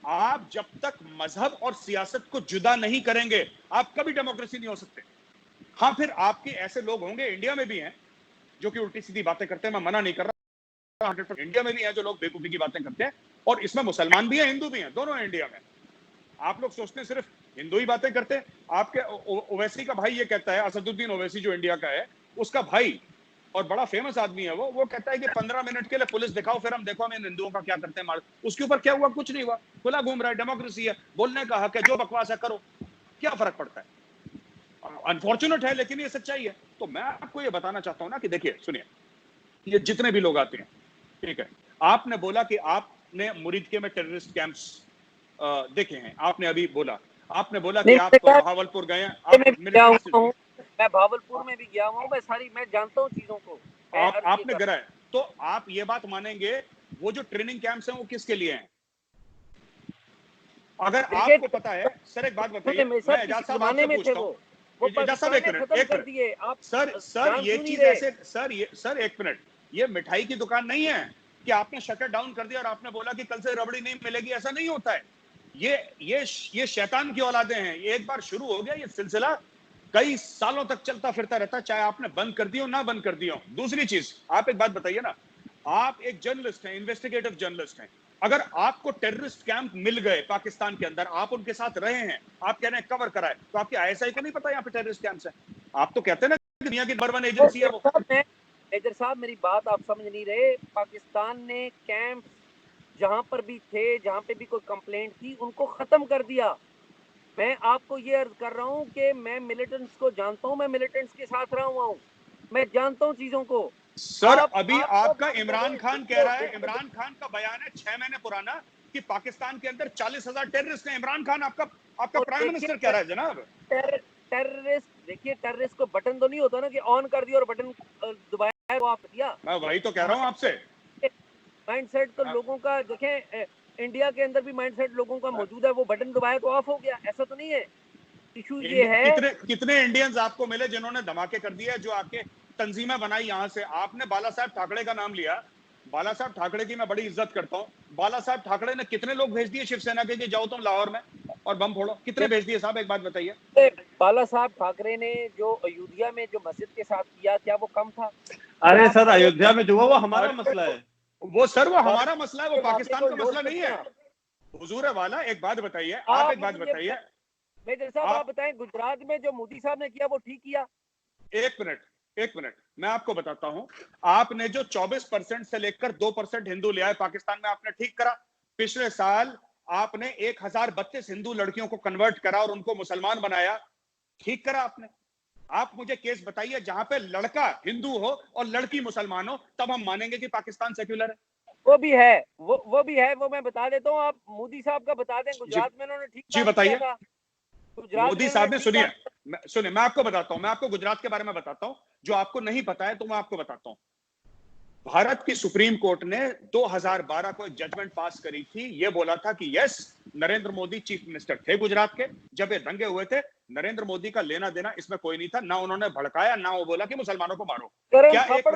आप जब तक मजहब और सियासत को जुदा नहीं करेंगे, आप कभी डेमोक्रेसी नहीं हो सकते। हाँ, फिर आपके ऐसे लोग होंगे, इंडिया में भी हैं, जो कि उल्टी सीधी बातें करते हैं, मैं मना नहीं कर रहा। 100% इंडिया में भी हैं जो लोग बेवकूफी की बातें करते हैं, और इसमें मुसलमान भी हैं, हिंदू भी हैं, दोनों हैं इंडिया में। आप लोग सोचते हैं सिर्फ हिंदू ही बातें करते हैं। आपके ओवैसी का भाई ये कहता है, असदुद्दीन ओवैसी जो इंडिया का है, उसका भाई और बड़ा फेमस आदमी है वो कहता है कि 15 मिनट के लिए पुलिस दिखाओ, फिर हम देखो हम इन हिंदुओं का क्या करते हैं मार। उसके ऊपर क्या हुआ? कुछ नहीं हुआ, खुला घूम रहा है, डेमोक्रेसी है, बोलने का हक है, जो बकवास है करो, क्या फर्क पड़ता है? अनफॉर्चुनेट है लेकिन ये सच्चाई है। तो मैं आपको ये बताना चाहता हूं ना कि देखिए सुनिए, ये जितने भी लोग आते हैं, ठीक है, आपने बोला कि आपने मुरीदके में टेररिस्ट कैंप्स देखे हैं, आपने अभी बोला, आपने बोला कि आप भावलपुर गए हैं, आप मिलिट्री, मैं भावलपुर में भी गया हूँ, मैं जानता हूँ चीजों को। आपने गिराया, तो आप ये बात मानेंगे वो जो ट्रेनिंग कैंप्स हैं वो किसके लिए हैं? अगर आपको पता है, सर एक बात बताइए, मैं एजाज साहब आपसे पूछता हूँ, एजाज साहब एक मिनट, सर ये चीज ऐसे, सर एक मिनट, ये मिठाई की दुकान नहीं है कि आपने शटर डाउन कर दिया और आपने बोला कि कल से रबड़ी नहीं मिलेगी, ऐसा नहीं होता है। ये शैतान की औलादे हैं, ये एक बार शुरू हो गया ये सिलसिला कई सालों तक चलता फिरता रहता, चाहे आपने बंद कर दिया हो ना बंद कर दिया हो। दूसरी चीज, आप एक बात बताइए ना, आप एक जर्नलिस्ट हैं, इन्वेस्टिगेटिव जर्नलिस्ट हैं, अगर आपको टेररिस्ट कैंप मिल गए पाकिस्तान के अंदर, आप उनके साथ रहे हैं, आप कह रहे हैं कवर कराए, तो आपकी आईएसआई को नहीं पता यहाँ पे टेररिस्ट कैंप्स हैं? आप तो कहते हैं ना दुनिया की नंबर 1 एजेंसी है वो। मेजर साहब मेरी बात आप समझ नहीं रहे। पाकिस्तान ने कैंप जहां पर भी थे, जहां पे भी कोई कंप्लेंट थी, उनको खत्म कर दिया। मैं आपको ये अर्ज कर रहा हूँ कि मैं मिलिटेंट्स को जानता हूँ, मैं मिलिटेंट्स के साथ रहा हुआ हूँ, मैं जानता हूँ चीजों को। सर अभी आपका इमरान खान कह रहा है, इमरान खान का बयान है 6 महीने पुराना कि पाकिस्तान के अंदर 40,000 टेररिस्ट हैं। इमरान खान आपका प्राइम मिनिस्टर कह रहा है जनाब। टेररिस्ट, देखिए टेररिस्ट को बटन तो नहीं होता ना कि ऑन कर दिया और बटन दबाया वो आप दिया। मैं वही तो कह रहा हूँ आपसे। माइंडसेट तो लोगों का देखें, इंडिया के अंदर भी माइंडसेट लोगों का मौजूद है, वो बटन दबाया तो ऑफ हो गया, ऐसा तो नहीं है। इशू ये है कितने इंडियंस आपको मिले जिन्होंने धमाके कर दिए, जो आके तंजीमें बनाई? यहां से आपने बाला साहब ठाकरे का नाम लिया, बाला साहब ठाकरे की मैं बड़ी इज्जत करता हूँ। बाला साहब ठाकरे ने कितने लोग भेज दिए शिवसेना के कि जाओ तुम लाहौर में और बम फोड़ो? कितने भेज दिए साहब, एक बात बताइए। बाला साहब ठाकरे ने जो अयोध्या में जो मस्जिद के साथ किया, क्या वो कम था? अरे सर अयोध्या में जो हुआ वो हमारा मसला है। वो सर वो हमारा मसला है, वो पाकिस्तान का मसला नहीं है। हुजूर वाला एक बात बताइए, आप एक बात बताइए मेजर साहब, आप बताएं गुजरात में जो मोदी साहब ने किया वो ठीक किया? एक मिनट मैं आपको बताता हूं। आपने जो 24% से लेकर 2% हिंदू ले आए पाकिस्तान में, आपने ठीक करा। पिछले साल आपने 1032 हिंदू लड़कियों को कन्वर्ट करा और उनको मुसलमान बनाया, ठीक करा आपने। आप मुझे केस बताइए जहां पे लड़का हिंदू हो और लड़की मुसलमान हो, तब हम मानेंगे कि पाकिस्तान सेक्युलर है। वो भी है, वो भी है, वो मैं बता देता हूँ। आप मोदी साहब का बता दें, गुजरात में उन्होंने ठीक जी बताइए। मोदी साहब ने सुनिए मैं आपको बताता हूं, मैं आपको गुजरात के बारे में बताता हूं जो आपको नहीं पता है, तो मैं आपको बताता हूं। भारत की सुप्रीम कोर्ट ने 2012 को एक जजमेंट पास करी थी, ये बोला था कि yes, Narendra Modi chief minister थे गुजरात के जब ये दंगे हुए थे, नरेंद्र मोदी का लेना देना इसमें कोई नहीं था, ना उन्होंने भड़काया, ना वो बोला कि मुसलमानों को मारो। क्या एक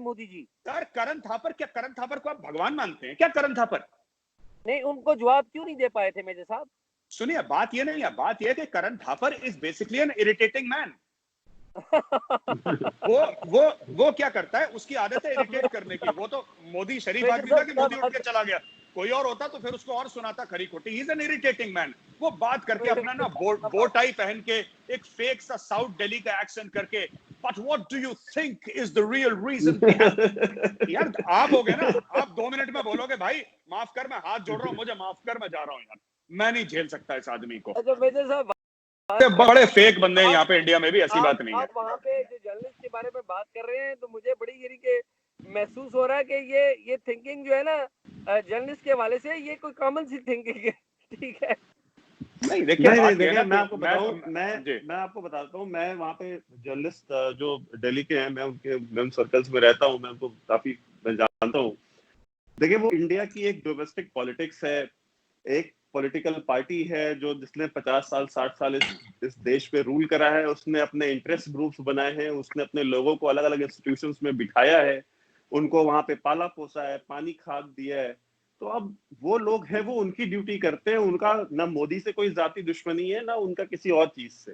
मोदी जी सर करण थापर, क्या करण थापर को आप भगवान मानते हैं क्या? करण थापर नहीं, उनको जवाब क्यों नहीं दे पाए थे मेजर साहब? सुनिए बात ये नहीं है, बात ये कि Karan Thapar is basically an irritating man. वो क्या करता है, उसकी आदत है इरिटेट करने की। वो तो मोदी शरीफ आदमी था कि मोदी उठ के चला गया, कोई और होता तो फिर उसको और सुनाता खरी खोटी। He is an irritating man. वो बात करके अपना ना बो टाई पहन के एक फेक सा साउथ दिल्ली का एक्सेंट करके, but what do you think is the real reason. यार आप हो गए ना, आप 2 मिनट में बोलोगे भाई माफ कर, मैं हाथ जोड़ रहा हूँ, मुझे माफ कर, मैं जा रहा हूँ यार, मैं नहीं झेल सकता इस आदमी को। अच्छा मेजर साहब, बड़े फेक बंदे हैं यहाँ पे इंडिया में भी, ऐसी बात नहीं है। आप वहाँ पे जो जर्नलिस्ट के बारे में बात कर रहे हैं, तो मुझे बड़ी गिरी के महसूस हो रहा है कि ये थिंकिंग जो है ना जर्नलिस्ट के हवाले से, ये कोई कॉमन सी थिंकिंग है, ठीक है? नहीं देखिए मैं आपको बताऊं, मैं आपको बताता हूँ, मैं वहाँ पे जर्नलिस्ट जो दिल्ली के हैं, मैं उन सर्कल्स में रहता हूँ, मैं उनको काफी जानता हूँ। देखिए वो इंडिया की एक डोमेस्टिक पॉलिटिक्स है, एक पॉलिटिकल पार्टी है जो जिसने 50 साल 60 साल इस देश पे रूल करा है, उसने अपने इंटरेस्ट ग्रुप्स बनाए हैं, उसने अपने लोगों को अलग अलग इंस्टीट्यूशंस में बिठाया है, उनको वहां पे पाला पोसा है, पानी खाद दिया है। तो अब वो लोग हैं, वो उनकी ड्यूटी करते हैं, उनका ना मोदी से कोई जाती दुश्मनी है, ना उनका किसी और चीज से।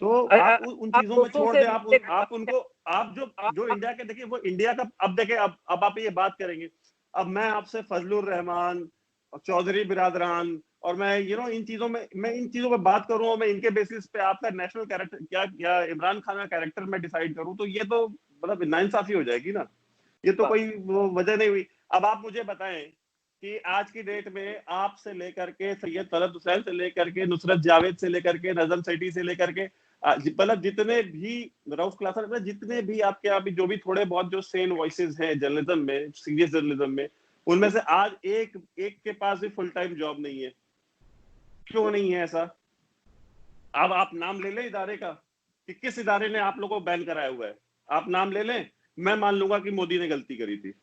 तो आप उन चीजों में छोड़ दें, आप उनको, आप जो इंडिया के, देखिए वो इंडिया का, अब देखिए अब आप ये बात करेंगे, अब मैं आपसे फजलुर रहमान और चौधरी बिरादरान और मैं इन चीजों में, मैं इन चीजों पे बात करूं और मैं इनके बेसिस पे आपका नेशनल कैरेक्टर क्या इमरान खान का कैरेक्टर मैं डिसाइड करूं, तो ये तो मतलब नाइंसाफी हो जाएगी ना, ये तो कोई वो वजह नहीं हुई। अब आप मुझे बताएं कि आज की डेट में आपसे लेकर के सैयद तलत हुसैन से लेकर के नुसरत जावेद से लेकर के नजम सेठी से लेकर के मतलब जितने भी रऊफ क्लास, जितने भी आपके अभी जो भी थोड़े बहुत जो सेन वॉइसेस हैं जर्नलिज्म में, सीरियस जर्नलिज्म में, उनमें से आज एक के पास भी फुल टाइम जॉब नहीं है। क्यों नहीं है ऐसा? अब आप नाम ले लें इदारे का कि किस इदारे ने आप लोगों को बैन कराया हुआ है, आप नाम ले लें, मैं मान लूंगा कि मोदी ने गलती करी थी।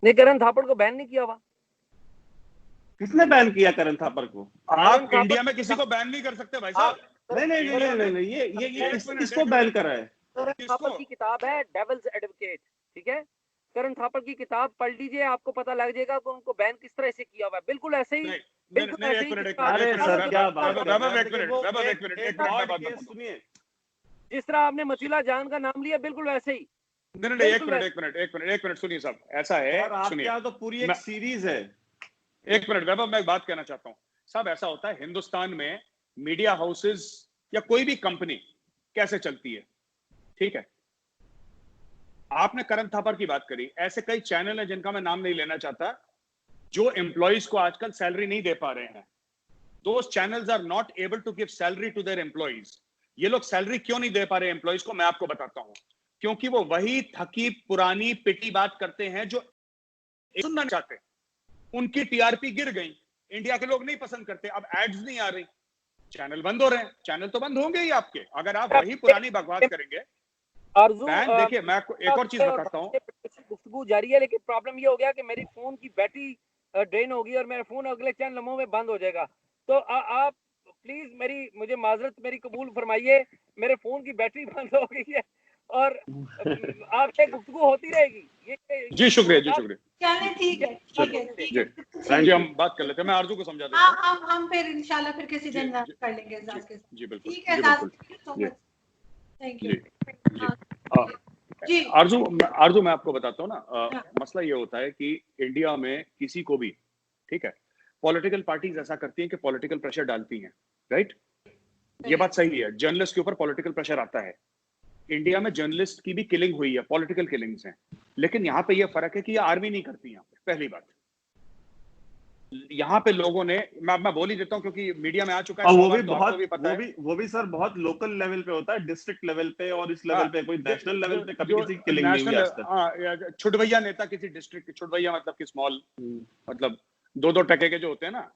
नहीं, करण थापड़ को बैन नहीं किया हुआ। किसने बैन किया करण थापड़ को? आप इंडिया में किसी को बैन नहीं कर सकते भाई साहब। नहीं, ये किसको बैन करा है? करण थापड़ की किताब है डेविल्स एडवोकेट, ठीक है, करण थापड़ की किताब पढ़ लीजिए, आपको पता लग जाएगा कि उनको बैन किस तरह से किया हुआ है। बिल्कुल ऐसे ही, सुनिए, जिस तरह आपने मसीला जान का नाम लिया, बिल्कुल वैसे ही। नहीं, एक मिनट सुनिए साहब, ऐसा है, सुनिए, तो पूरी एक सीरीज है। एक मिनट वैभव, मैं बात कहना चाहता हूँ साहब। ऐसा होता है हिंदुस्तान में, मीडिया हाउसेस या कोई भी कंपनी कैसे चलती है, ठीक है। आपने करण थापर की बात करी, ऐसे कई चैनल हैं जिनका मैं नाम नहीं लेना चाहता, जो एम्प्लॉइज को आजकल सैलरी नहीं दे पा रहे हैं। Those channels are not able to give salary to their employees. ये लोग सैलरी क्यों नहीं दे पा रहे एम्प्लॉइज को, मैं आपको बताता हूं। क्योंकि वो वही थकी पुरानी पिटी बात करते हैं जो सुनना चाहते। उनकी टीआरपी गिर गई, इंडिया के लोग नहीं पसंद करते, अब एड्स नहीं आ रही, चैनल बंद हो रहे हैं। चैनल तो बंद होंगे ही आपके, अगर आप वही पुरानी बकवास करेंगे। देखिए, मैं आपको एक और चीज बताता हूँ। गुफ्तगू जारी है, लेकिन प्रॉब्लम ये हो गया कि मेरी फोन की बैटरी ड्रेन होगी और मेरा फोन अगले चंद लम्हों में बंद हो जाएगा। तो आप प्लीज मुझे माजरत मेरी कबूल फरमाइए, मेरे फोन की बैटरी बंद हो गई है और आपसे गुफ्तगू होती रहेगी। जी शुक्रिया, जी शुक्रिया। चलिए ठीक है, जी हम बात कर लेते हैं, मैं आरजू को समझा देता हूं। हाँ, हम फिर इंशाल्लाह फिर किसी दिन कर लेंगे एजाज के साथ। जी बिल्कुल, ठीक है, थैंक यू जी। आरजू मैं आपको बताता हूँ ना, मसला ये होता है कि इंडिया में किसी को भी, ठीक है, पॉलिटिकल पार्टीज ऐसा करती हैं कि पॉलिटिकल प्रेशर डालती हैं, राइट? ये बात सही है, जर्नलिस्ट के ऊपर पॉलिटिकल प्रेशर आता है। इंडिया में जर्नलिस्ट की भी किलिंग हुई है, पॉलिटिकल किलिंग्स हैं, लेकिन यहाँ पे ये फर्क है कि ये आर्मी नहीं करती। यहाँ पे पहली बात, यहाँ पे लोगों ने, मैं बोल ही देता हूँ क्योंकि मीडिया में आ चुका है, वो भी बहुत, वो भी सर बहुत लोकल लेवल पे होता है, डिस्ट्रिक्ट लेवल पे और इस लेवल पे, कोई नेशनल लेवल पे कभी किसी किलिंग नहीं हुई आज तक। छुटभैया नेता किसी डिस्ट्रिक्ट, छुटभैया मतलब कि स्मॉल, मतलब 2-2 टके के जो होते हैं ना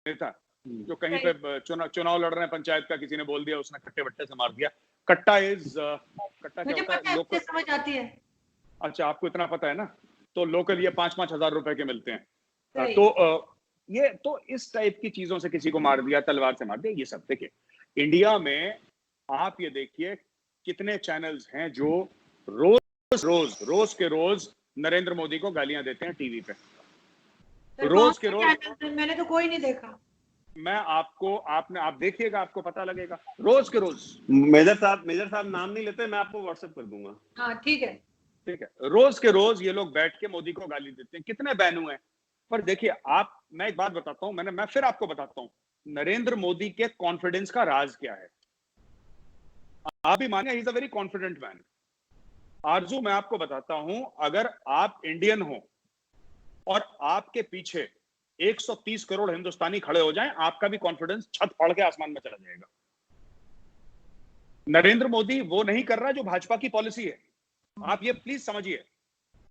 नेता, जो कहीं पे चुनाव लड़ रहे हैं पंचायत का, किसी ने बोल दिया, उसने कट्टे बट्टे से मार दिया। कट्टा क्या होता है? लोकल समझ आती है। अच्छा, आपको इतना पता है ना, तो लोकल ये 5-5 हजार रुपए के मिलते हैं। तो ये तो इस टाइप की चीजों से किसी को मार दिया, तलवार से मार दिया, ये सब। देखिए, इंडिया में आप ये देखिए कितने चैनल्स हैं जो रोज के रोज नरेंद्र मोदी को गालियां देते हैं टीवी पे, रोज के रोज। मैंने तो कोई नहीं देखा। मैं आप देखिएगा, आपको पता लगेगा, रोज के रोज। मेजर साहब नाम नहीं लेते, मैं आपको व्हाट्सएप कर दूंगा। हाँ ठीक है, रोज के रोज ये लोग बैठ के मोदी को गाली देते हैं। कितने बैन हुए हैं? पर देखिए मैं एक बात बताता हूं, मैं फिर आपको बताता हूं, नरेंद्र मोदी के कॉन्फिडेंस का राज क्या है। आप भी मानिए, he is a very confident man. आरजू, मैं आपको बताता हूं, अगर आप इंडियन हो और आपके पीछे 130 करोड़ हिंदुस्तानी खड़े हो जाएं, आपका भी कॉन्फिडेंस छत फाड़ के आसमान में चला जाएगा। नरेंद्र मोदी वो नहीं कर रहा जो भाजपा की पॉलिसी है, आप ये प्लीज समझिए।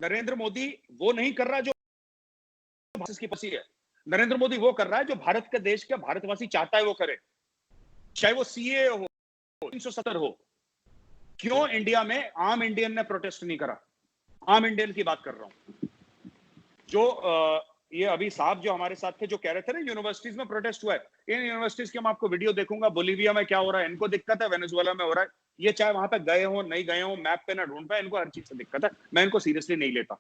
नरेंद्र मोदी वो नहीं कर रहा जो की पॉलिसी है। नरेंद्र मोदी वो कर रहा है जो भारत के देश के भारतवासी चाहता है वो करे, चाहे वो सीए हो, 370 हो। क्यों इंडिया में आम इंडियन ने प्रोटेस्ट नहीं करा? आम इंडियन की बात कर रहा हूं। जो ये अभी साहब जो हमारे साथ थे, जो कह रहे थे ना यूनिवर्सिटीज में प्रोटेस्ट हुआ है, इन यूनिवर्सिटीज के मैं आपको वीडियो देखूंगा। बोलीविया में क्या हो रहा है, इनको दिक्कत है, वेनेजुएला में हो रहा है। ये चाहे वहां पे गए हो नहीं गए हो, मैप पे ना ढूंढ पाए, इनको हर चीज से दिक्कत है। मैं इनको सीरियसली नहीं लेता,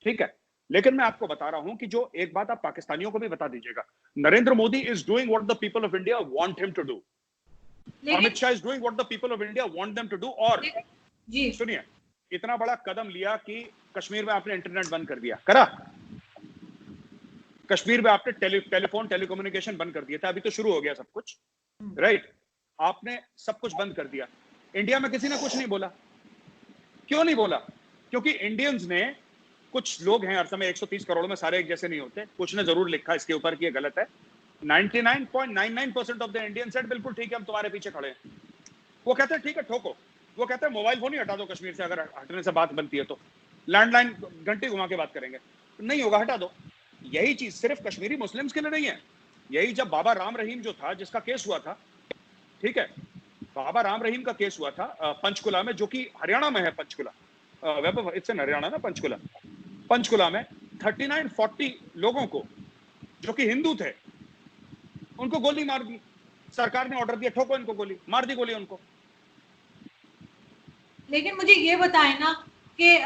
ठीक है। लेकिन मैं आपको बता रहा हूं कि जो एक बात आप पाकिस्तानियों को भी बता दीजिएगा, Narendra Modi is doing what the people of India want him to do, Amit Shah is doing what the people of India want them to do. और जी सुनिए, इतना बड़ा कदम लिया कि कश्मीर में आपने इंटरनेट बंद कर दिया, करा? कश्मीर में आपने टेलीफोन टेलीकम्युनिकेशन बंद कर दिया था, अभी तो शुरू हो गया सब कुछ, राइट? आपने सब कुछ बंद कर दिया। इंडिया में किसी ने कुछ नहीं बोला। क्यों नहीं बोला? क्योंकि इंडियंस ने, कुछ लोग हैं हर समय 130 करोड़ में सारे एक जैसे नहीं होते, कुछ ने जरूर लिखा इसके ऊपर कि ये गलत है। 99.99% ऑफ द इंडियन सेड बिल्कुल ठीक है, हम तुम्हारे पीछे खड़े हैं। वो कहते हैं ठीक है ठोको। वो कहते हैं मोबाइल फोन ही हटा दो कश्मीर से, अगर हटने से बात बनती है तो लैंडलाइन घंटी घुमा के बात करेंगे, नहीं होगा हटा दो। यही चीज सिर्फ कश्मीरी मुस्लिम्स के लिए नहीं है। यही जब बाबा राम रहीम जो था, जिसका केस हुआ था, ठीक है, बाबा राम रहीम का केस हुआ था पंचकुला में, जो कि हरियाणा में है। पंचकुला वैभव, इट्स इन हरियाणा ना पंचकुला। पंचकुला में 39-40 लोगों को जो कि हिंदू थे, उनको गोली मार दी। सरकार ने ऑर्डर दिया ठोको इनको गोली, मार दी गोली उनको। लेकिन मुझे ये बताएं ना कि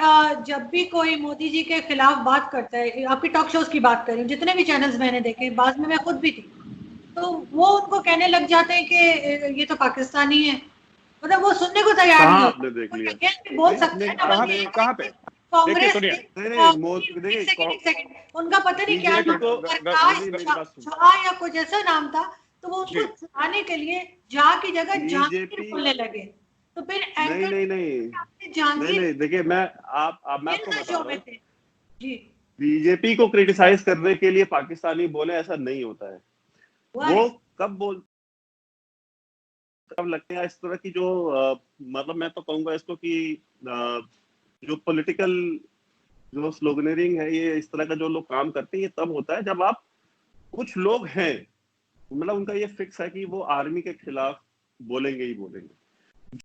जब भी कोई मोदी जी के खिलाफ बात करता है, आपकी टॉक शोज की बात करें, जितने भी चैनल्स मैंने देखे, बाद में मैं खुद भी थी, तो वो उनको कहने लग जाते हैं कि ये तो पाकिस्तानी है, मतलब वो सुनने को तैयार कहाँ नहीं आपने देख लिया? होते। बोल सकते हैं ना, कहाँ बल्कि कहाँ पे? कांग्रेस देखिए, नहीं, एक सेकंड, उनका पता नहीं क्या बीजेपी नाम को था, प्रकाश मेरी बात सुनो। झा या कुछ ऐसा नाम था, तो वो उनको जी। चलाने के लिए झा की जगह जहांगीर बीजेपी बोलने लगे। तो फिर नहीं एंकर नहीं नहीं नहीं जहांगीर नहीं, देखिए मैं आपको शो बता रहा में हूँ, थे जी। बीजेपी को क्रिटिसाइज करने के लिए पाकिस्तानी बोले ऐसा नहीं होता है। वो कब लगते हैं इस तरह की जो मतलब मैं तो कहूंगा इसको कि जो पॉलिटिकल जो स्लोगनरिंग है, ये इस तरह का जो लोग काम करते हैं, ये तब होता है जब आप, कुछ लोग हैं मतलब उनका ये फिक्स है कि वो आर्मी के खिलाफ बोलेंगे ही बोलेंगे।